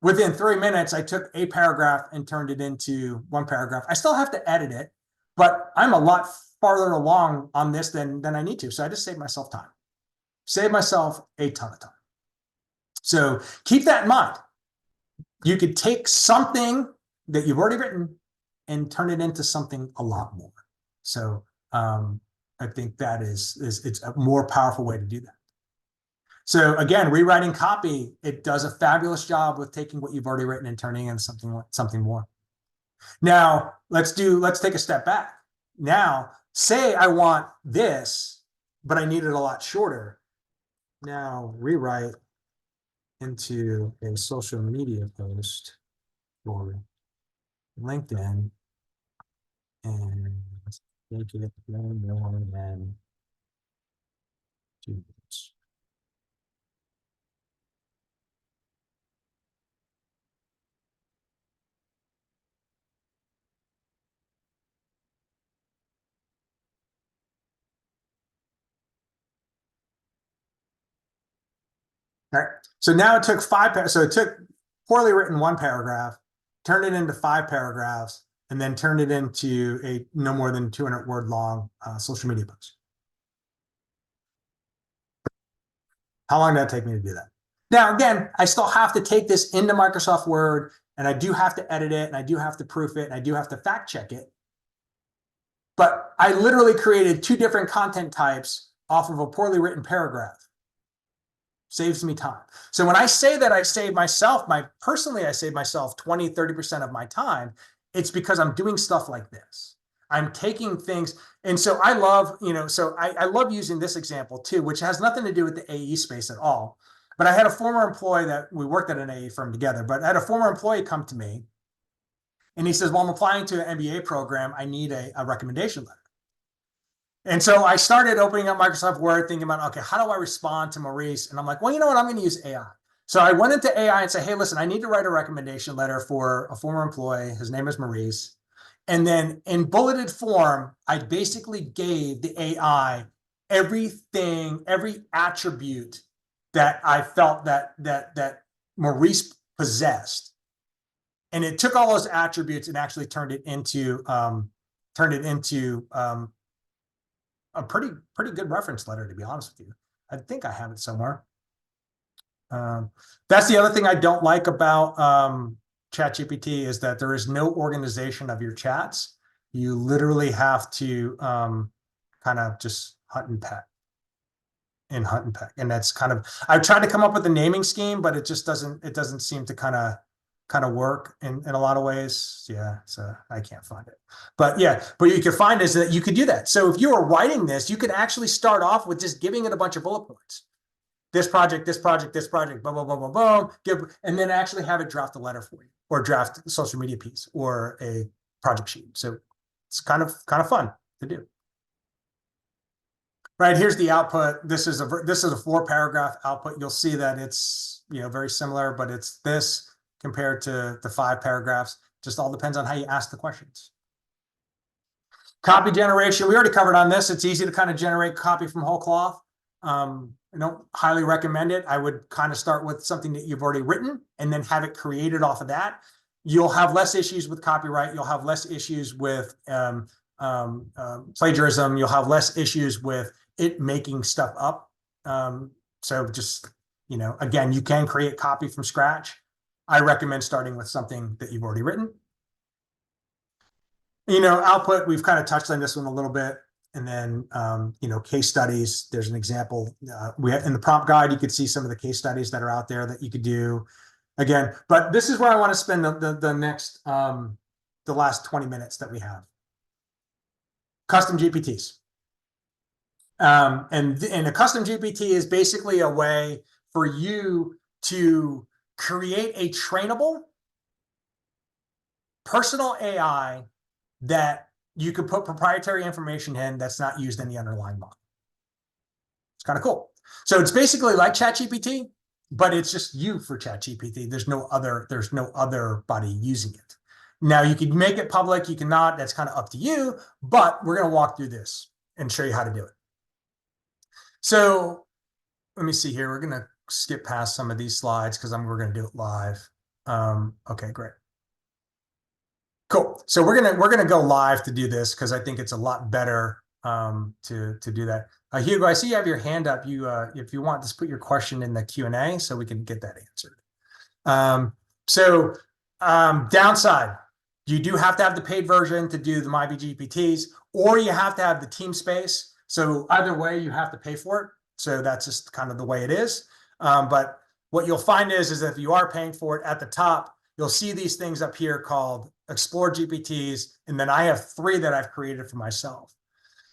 within 3 minutes, I took a paragraph and turned it into 1 paragraph. I still have to edit it, but I'm a lot farther along on this than I need to. So I just saved myself time. Save myself a ton of time. So keep that in mind. You could take something that you've already written and turn it into something a lot more. So I think that it's a more powerful way to do that. So again, rewriting copy, it does a fabulous job with taking what you've already written and turning it into something more. Now let's take a step back. Now, say I want this, but I need it a lot shorter. Now rewrite into a social media post for LinkedIn and make it no more than 2 minutes. Right. So now it took so it took poorly written one paragraph, turned it into 5 paragraphs, and then turned it into a no more than 200 word long social media post. How long did that take me to do that? Now, again, I still have to take this into Microsoft Word, and I do have to edit it, and I do have to proof it, and I do have to fact check it. But I literally created 2 different content types off of a poorly written paragraph. Saves me time. So when I say that I save myself, I save myself 20, 30% of my time, it's because I'm doing stuff like this. I'm taking things. And so I love, I love using this example too, which has nothing to do with the AE space at all. But I had a former employee that we worked at an AE firm together, but I had a former employee come to me and he says, well, I'm applying to an MBA program. I need a recommendation letter. And so I started opening up Microsoft Word, thinking about, okay, how do I respond to Maurice? And I'm like, well, you know what? I'm going to use AI. So I went into AI and said, hey, listen, I need to write a recommendation letter for a former employee. His name is Maurice. And then in bulleted form, I basically gave the AI everything, every attribute that I felt that Maurice possessed. And it took all those attributes and actually turned it into a pretty good reference letter, to be honest with you. I think I have it somewhere. That's the other thing I don't like about ChatGPT is that there is no organization of your chats. You literally have to kind of just hunt and peck and that's kind of, I've tried to come up with a naming scheme, but it just doesn't seem to kind of work in a lot of ways. Yeah, so I can't find it. But yeah, but you can find is that you could do that. So if you were writing this, you could actually start off with just giving it a bunch of bullet points. This project, this project, this project, boom, boom, boom, boom, boom, and then actually have it draft a letter for you, or draft a social media piece or a project sheet. So it's kind of fun to do. Right, here's the output. This is a 4-paragraph output. You'll see that it's very similar, but it's this compared to the 5 paragraphs. Just all depends on how you ask the questions. Copy generation, we already covered on this. It's easy to kind of generate copy from whole cloth. I don't highly recommend it. I would kind of start with something that you've already written and then have it created off of that. You'll have less issues with copyright. You'll have less issues with plagiarism. You'll have less issues with it making stuff up. So just, again, you can create copy from scratch. I recommend starting with something that you've already written. Output, we've kind of touched on this one a little bit. And then, case studies, there's an example. We have in the prompt guide, you could see some of the case studies that are out there that you could do again. But this is where I want to spend the next, the last 20 minutes that we have. Custom GPTs. And a custom GPT is basically a way for you to create a trainable personal AI that you could put proprietary information in that's not used in the underlying model. It's kind of cool. So it's basically like ChatGPT, but it's just you for ChatGPT. There's no other body using it. Now you can make it public, you cannot, that's kind of up to you, but we're going to walk through this and show you how to do it. So let me see here. We're going to skip past some of these slides because we're going to do it live. Okay, great. Cool. So we're gonna go live to do this because I think it's a lot better to do that. Hugo, I see you have your hand up. You if you want, just put your question in the Q&A so we can get that answered. Downside, you do have to have the paid version to do the MyBGPTs, or you have to have the team space. So either way, you have to pay for it. So that's just kind of the way it is. But what you'll find is that if you are paying for it at the top, you'll see these things up here called Explore GPTs, and then I have 3 that I've created for myself.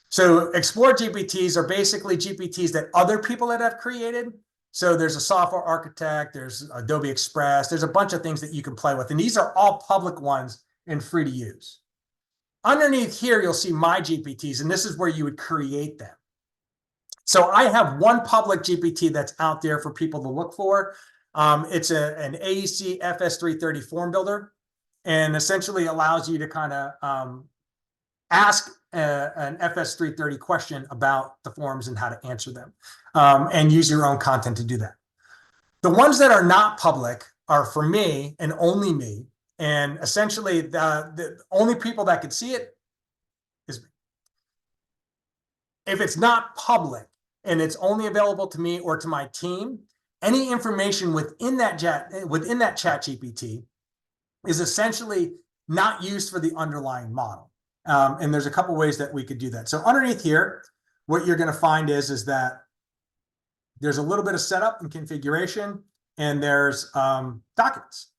So Explore GPTs are basically GPTs that other people that have created. So there's a software architect, there's Adobe Express, there's a bunch of things that you can play with, and these are all public ones and free to use. Underneath here, you'll see My GPTs, and this is where you would create them. So I have one public GPT that's out there for people to look for. It's an AEC FS330 form builder, and essentially allows you to kind of ask an FS330 question about the forms and how to answer them, and use your own content to do that. The ones that are not public are for me and only me. And essentially, the only people that could see it is me. If it's not public and it's only available to me or to my team, any information within that chat GPT is essentially not used for the underlying model. And there's a couple ways that we could do that. So underneath here, what you're going to find is that there's a little bit of setup and configuration, and there's documents,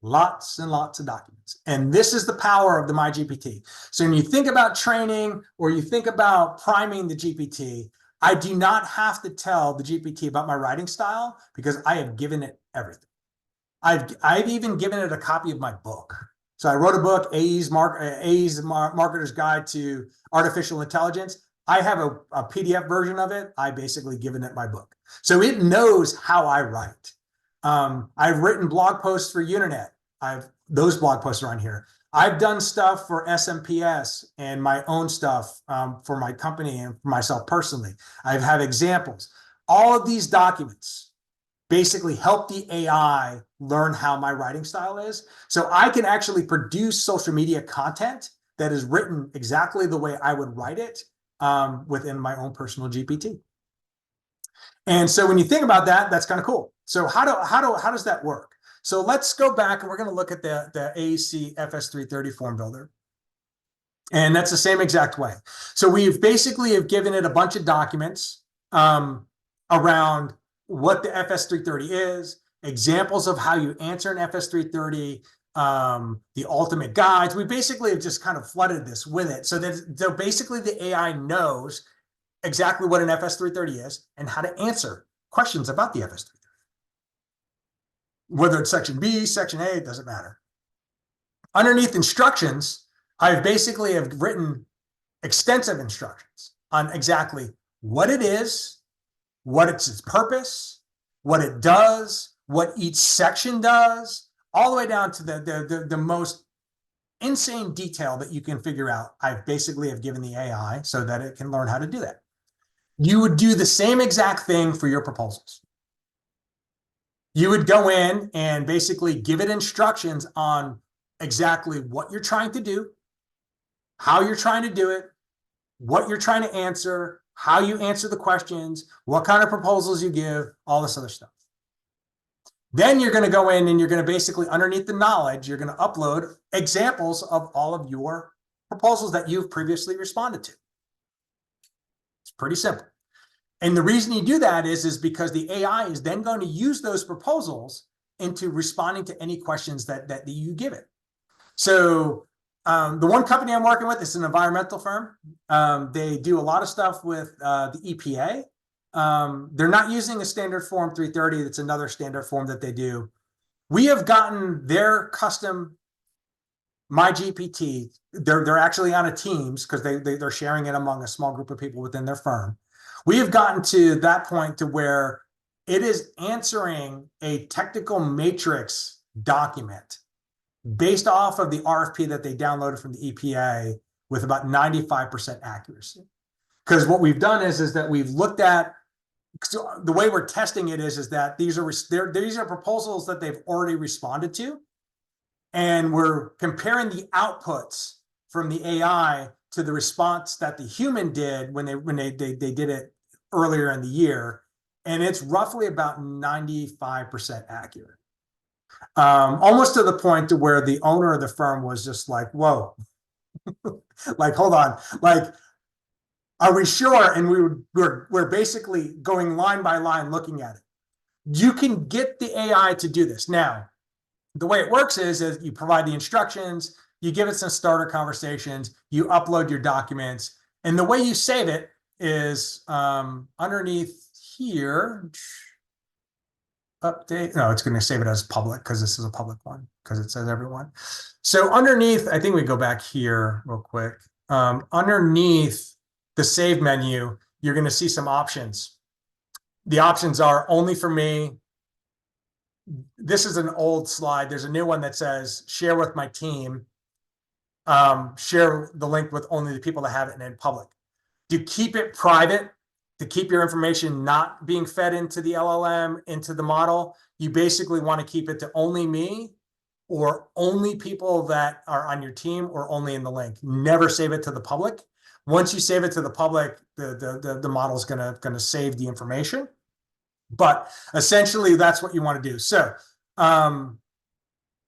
lots and lots of documents. And this is the power of the MyGPT. So when you think about training or you think about priming the GPT, I do not have to tell the GPT about my writing style because I have given it everything. I've even given it a copy of my book. So I wrote a book, AE's Marketer's Guide to Artificial Intelligence. I have a PDF version of it. I basically given it my book. So it knows how I write. I've written blog posts for Uninet. Those blog posts are on here. I've done stuff for SMPS and my own stuff for my company and for myself personally. I have examples. All of these documents basically help the AI learn how my writing style is. So I can actually produce social media content that is written exactly the way I would write it within my own personal GPT. And so when you think about that, that's kind of cool. So how does that work? So let's go back and we're going to look at the AEC FS330 form builder. And that's the same exact way. So we've basically have given it a bunch of documents around what the FS330 is, examples of how you answer an FS330, the ultimate guides. We basically have just kind of flooded this with it. So basically the AI knows exactly what an FS330 is and how to answer questions about the FS330. Whether it's section B, section A, it doesn't matter. Underneath instructions, I've basically have written extensive instructions on exactly what it is, what its purpose, what it does, what each section does, all the way down to the most insane detail that you can figure out. I basically have given the AI so that it can learn how to do that. You would do the same exact thing for your proposals. You would go in and basically give it instructions on exactly what you're trying to do, how you're trying to do it, what you're trying to answer, how you answer the questions, what kind of proposals you give, all this other stuff. Then you're going to go in and you're going to basically, underneath the knowledge, you're going to upload examples of all of your proposals that you've previously responded to. It's pretty simple. And the reason you do that is because the AI is then going to use those proposals into responding to any questions that you give it. So the one company I'm working with is an environmental firm. They do a lot of stuff with the EPA. They're not using a standard form 330. That's another standard form that they do. We have gotten their custom MyGPT. They're actually on a Teams because they're sharing it among a small group of people within their firm. We have gotten to that point to where it is answering a technical matrix document based off of the RFP that they downloaded from the EPA with about 95% accuracy. Because what we've done is that we've looked at, so the way we're testing it is that these are proposals that they've already responded to, and we're comparing the outputs from the AI to the response that the human did when they did it earlier in the year, and it's roughly about 95% accurate. Almost to the point to where the owner of the firm was just like, whoa, like, hold on, like, are we sure? And we're basically going line by line looking at it. You can get the AI to do this. Now, the way it works is you provide the instructions, you give it some starter conversations, you upload your documents, and the way you save it is underneath here, update. No, it's going to save it as public because this is a public one because it says everyone. So underneath, I think we go back here real quick. Underneath the save menu, you're going to see some options. The options are only for me. This is an old slide. There's a new one that says share with my team. Share the link with only the people that have it and in public. To keep it private, to keep your information not being fed into the LLM, into the model. You basically want to keep it to only me or only people that are on your team or only in the link. Never save it to the public. Once you save it to the public, the model is gonna save the information. But essentially, that's what you want to do. So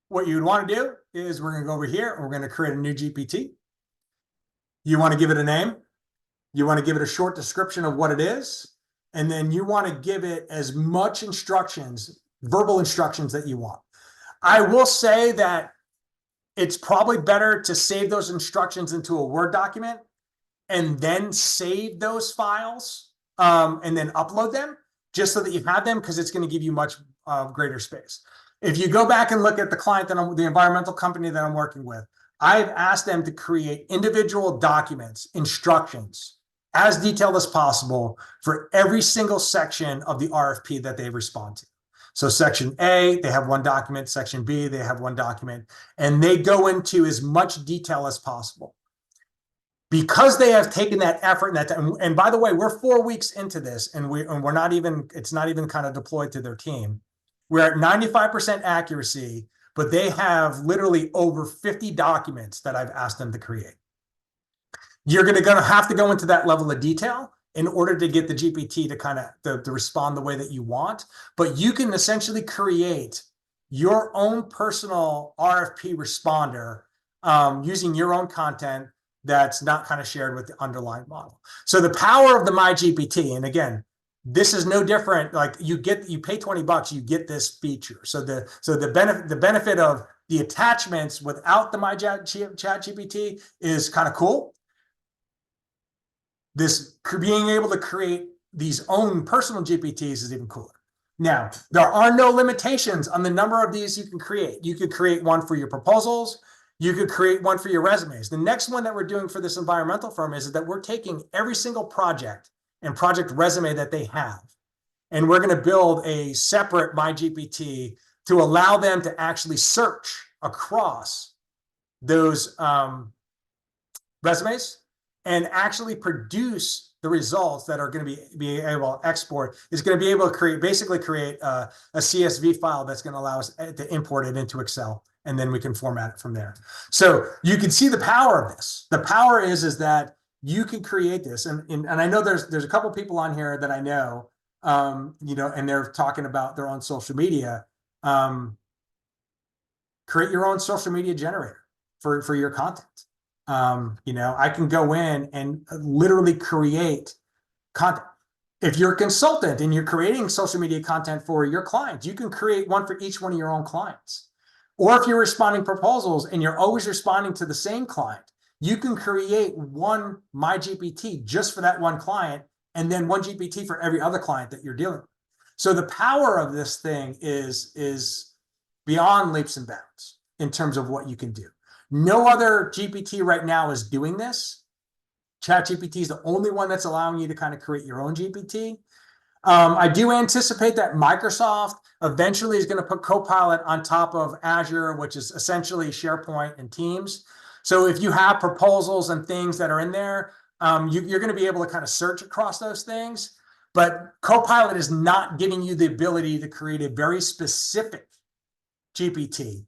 what you would want to do is we're going to go over here and we're going to create a new GPT. You want to give it a name. You want to give it a short description of what it is. And then you want to give it as much instructions, verbal instructions that you want. I will say that it's probably better to save those instructions into a Word document and then save those files and then upload them just so that you have them, because it's going to give you much greater space. If you go back and look at the client the environmental company that I'm working with, I've asked them to create individual documents, instructions, as detailed as possible for every single section of the RFP that they respond to. So section A, they have one document. Section B, they have one document. And they go into as much detail as possible. Because they have taken that effort and that time, and by the way, we're 4 weeks into this, and we're not even, it's not even kind of deployed to their team. We're at 95% accuracy, but they have literally over 50 documents that I've asked them to create. You're gonna have to go into that level of detail in order to get the GPT to kind of to respond the way that you want. But you can essentially create your own personal RFP responder using your own content that's not kind of shared with the underlying model. So the power of the MyGPT, and again, this is no different. Like you pay $20, you get this feature. So the benefit of the attachments without the MyChatGPT is kind of cool. This being able to create these own personal GPTs is even cooler. Now, there are no limitations on the number of these you can create. You could create one for your proposals. You could create one for your resumes. The next one that we're doing for this environmental firm is that we're taking every single project and project resume that they have, and we're going to build a separate MyGPT to allow them to actually search across those resumes and actually produce the results that are going to be able to export. Is going to be able to basically create a CSV file that's going to allow us to import it into Excel, and then we can format it from there. So you can see the power of this. The power is that you can create this, and I know there's a couple people on here that I know, and they're talking about their own social media. Create your own social media generator for your content. I can go in and literally create content. If you're a consultant and you're creating social media content for your clients, you can create one for each one of your own clients. Or if you're responding proposals and you're always responding to the same client, you can create one MyGPT just for that one client, and then one GPT for every other client that you're dealing with. So the power of this thing is beyond leaps and bounds in terms of what you can do. No other GPT right now is doing this. ChatGPT is the only one that's allowing you to kind of create your own GPT. I do anticipate that Microsoft eventually is going to put Copilot on top of Azure, which is essentially SharePoint and Teams. So if you have proposals and things that are in there, you're going to be able to kind of search across those things. But Copilot is not giving you the ability to create a very specific GPT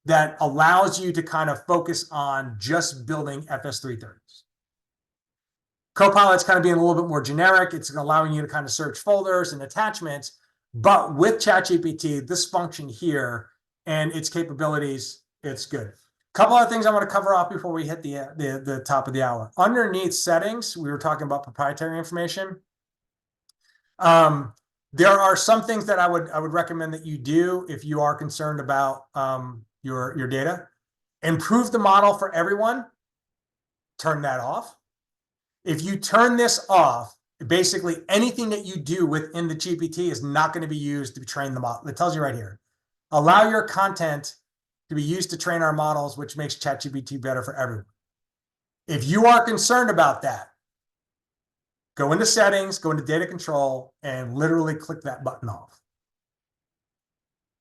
that allows you to kind of focus on just building FS330s. Copilot's kind of being a little bit more generic. It's allowing you to kind of search folders and attachments, but with ChatGPT, this function here and its capabilities, it's good. A couple other things I want to cover off before we hit the top of the hour. Underneath settings, we were talking about proprietary information. There are some things that I would recommend that you do if you are concerned about your data. Improve the model for everyone. Turn that off. If you turn this off, basically anything that you do within the GPT is not going to be used to train the model. It tells you right here. Allow your content to be used to train our models, which makes ChatGPT better for everyone. If you are concerned about that, go into settings, go into data control, and literally click that button off.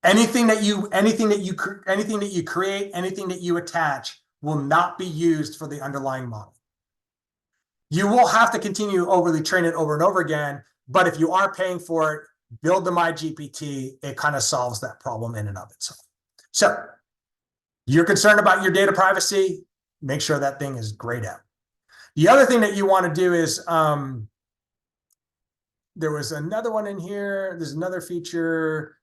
Anything that you create, anything that you attach will not be used for the underlying model. You will have to continue to overly train it over and over again. But if you are paying for it, build the MyGPT. It kind of solves that problem in and of itself. So you're concerned about your data privacy, make sure that thing is grayed out. The other thing that you want to do is, there was another one in here. There's another feature.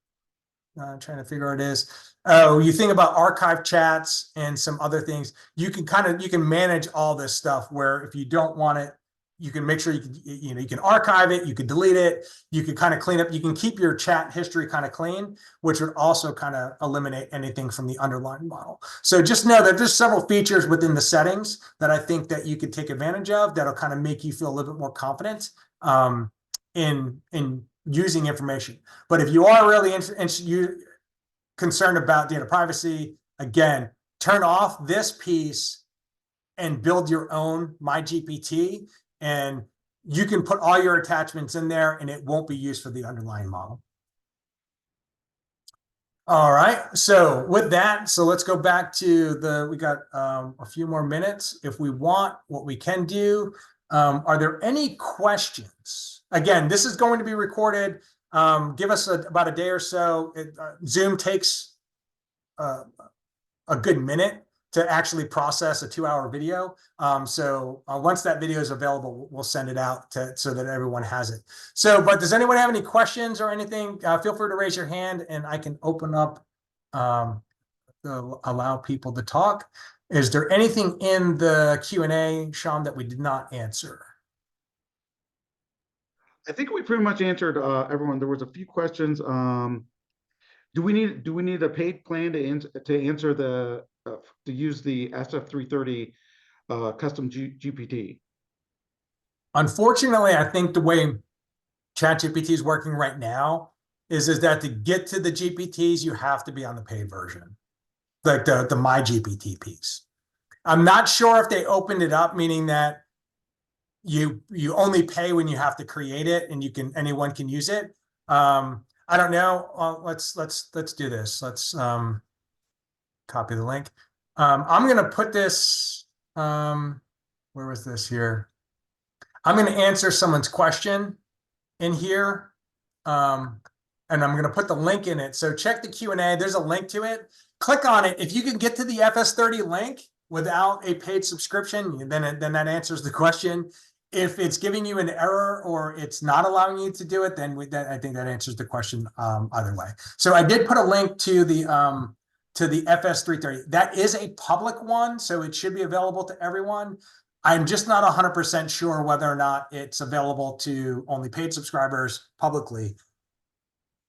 I'm trying to figure out what it is. Oh, you think about archive chats and some other things. You can manage all this stuff where if you don't want it, you can make sure you can archive it, you can delete it, you can kind of clean up, you can keep your chat history kind of clean, which would also kind of eliminate anything from the underlying model. So just know that there's several features within the settings that I think that you could take advantage of that'll kind of make you feel a little bit more confident in using information. But if you are really concerned about data privacy, again, turn off this piece and build your own MyGPT, and you can put all your attachments in there and it won't be used for the underlying model. All right, so with that, so let's go back to we got a few more minutes. If we want, what we can do, are there any questions? Again, this is going to be recorded. Give us about a day or so. Zoom takes a good minute to actually process a 2-hour video. So once that video is available, we'll send it out so that everyone has it. So, but does anyone have any questions or anything? Feel free to raise your hand and I can open up, allow people to talk. Is there anything in the Q&A, Sean, that we did not answer? I think we pretty much answered everyone. There was a few questions. Do we need a paid plan to answer to use the SF330 custom GPT? Unfortunately, I think the way ChatGPT is working right now is that to get to the GPTs, you have to be on the paid version, like the MyGPT piece. I'm not sure if they opened it up, meaning that you only pay when you have to create it and anyone can use it. I don't know. Let's do this. Let's copy the link. I'm gonna put this. Where was this here? I'm gonna answer someone's question in here, and I'm gonna put the link in it. So check the Q&A. There's a link to it. Click on it. If you can get to the FS30 link without a paid subscription, then that answers the question. If it's giving you an error or it's not allowing you to do it, then I think that answers the question either way. So I did put a link to the FS330. That is a public one, so it should be available to everyone. I'm just not 100% sure whether or not it's available to only paid subscribers publicly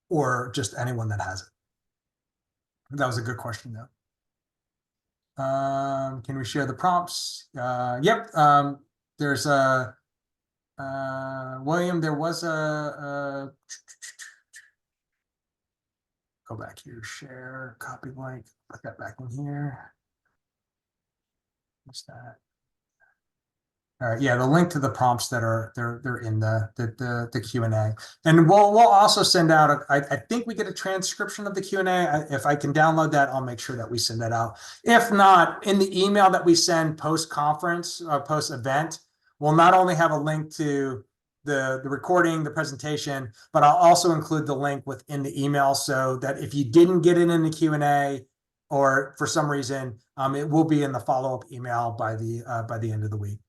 or just anyone that has it. That was a good question, though. Can we share the prompts? Yep. There's a William. There was a go back here. Share, copy link. Put that back in here. What's that? All right, yeah, the link to the prompts that are they're in the Q&A, and we'll also send out. I think we get a transcription of the Q&A. If I can download that, I'll make sure that we send that out. If not, in the email that we send post conference or post event, we'll not only have a link to the recording, the presentation, but I'll also include the link within the email so that if you didn't get it in the Q&A or for some reason, it will be in the follow-up email by the end of the week.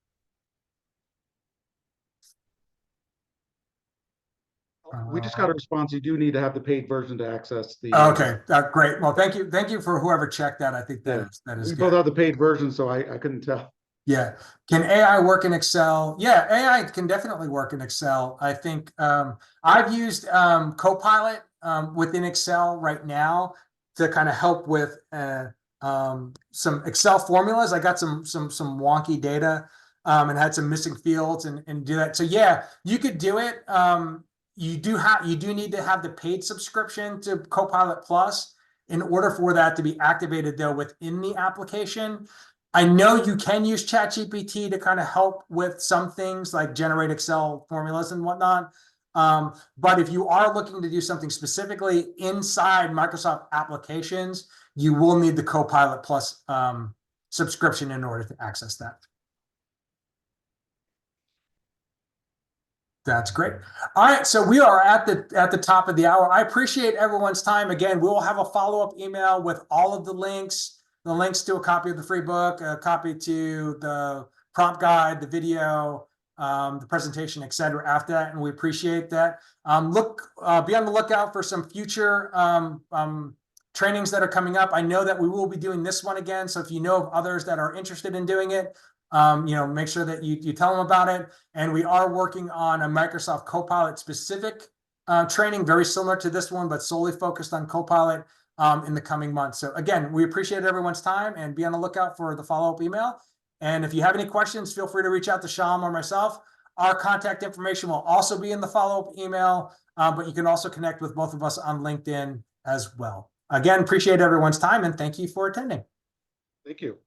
We just got a response. You do need to have the paid version to access the. Okay, great. Well, thank you for whoever checked that. I think that is we good. both have the paid version, so I couldn't tell. Yeah. Can AI work in Excel? Yeah, AI can definitely work in Excel. I think I've used Copilot within Excel right now to kind of help with some Excel formulas. I got some wonky data and had some missing fields and do that. So yeah, you could do it. You do need to have the paid subscription to Copilot Plus in order for that to be activated though within the application. I know you can use ChatGPT to kind of help with some things like generate Excel formulas and whatnot. But if you are looking to do something specifically inside Microsoft applications, you will need the Copilot Plus subscription in order to access that. That's great. All right, so we are at the top of the hour. I appreciate everyone's time. Again, we will have a follow-up email with all of the links to a copy of the free book, a copy to the prompt guide, the video, the presentation, etc. after that, and we appreciate that. Be on the lookout for some future trainings that are coming up. I know that we will be doing this one again, so if you know of others that are interested in doing it, make sure that you tell them about it. And we are working on a Microsoft Copilot specific training, very similar to this one, but solely focused on Copilot in the coming months. So again, we appreciate everyone's time, and be on the lookout for the follow-up email. And if you have any questions, feel free to reach out to Sham or myself. Our contact information will also be in the follow-up email, but you can also connect with both of us on LinkedIn as well. Again, appreciate everyone's time, and thank you for attending. Thank you.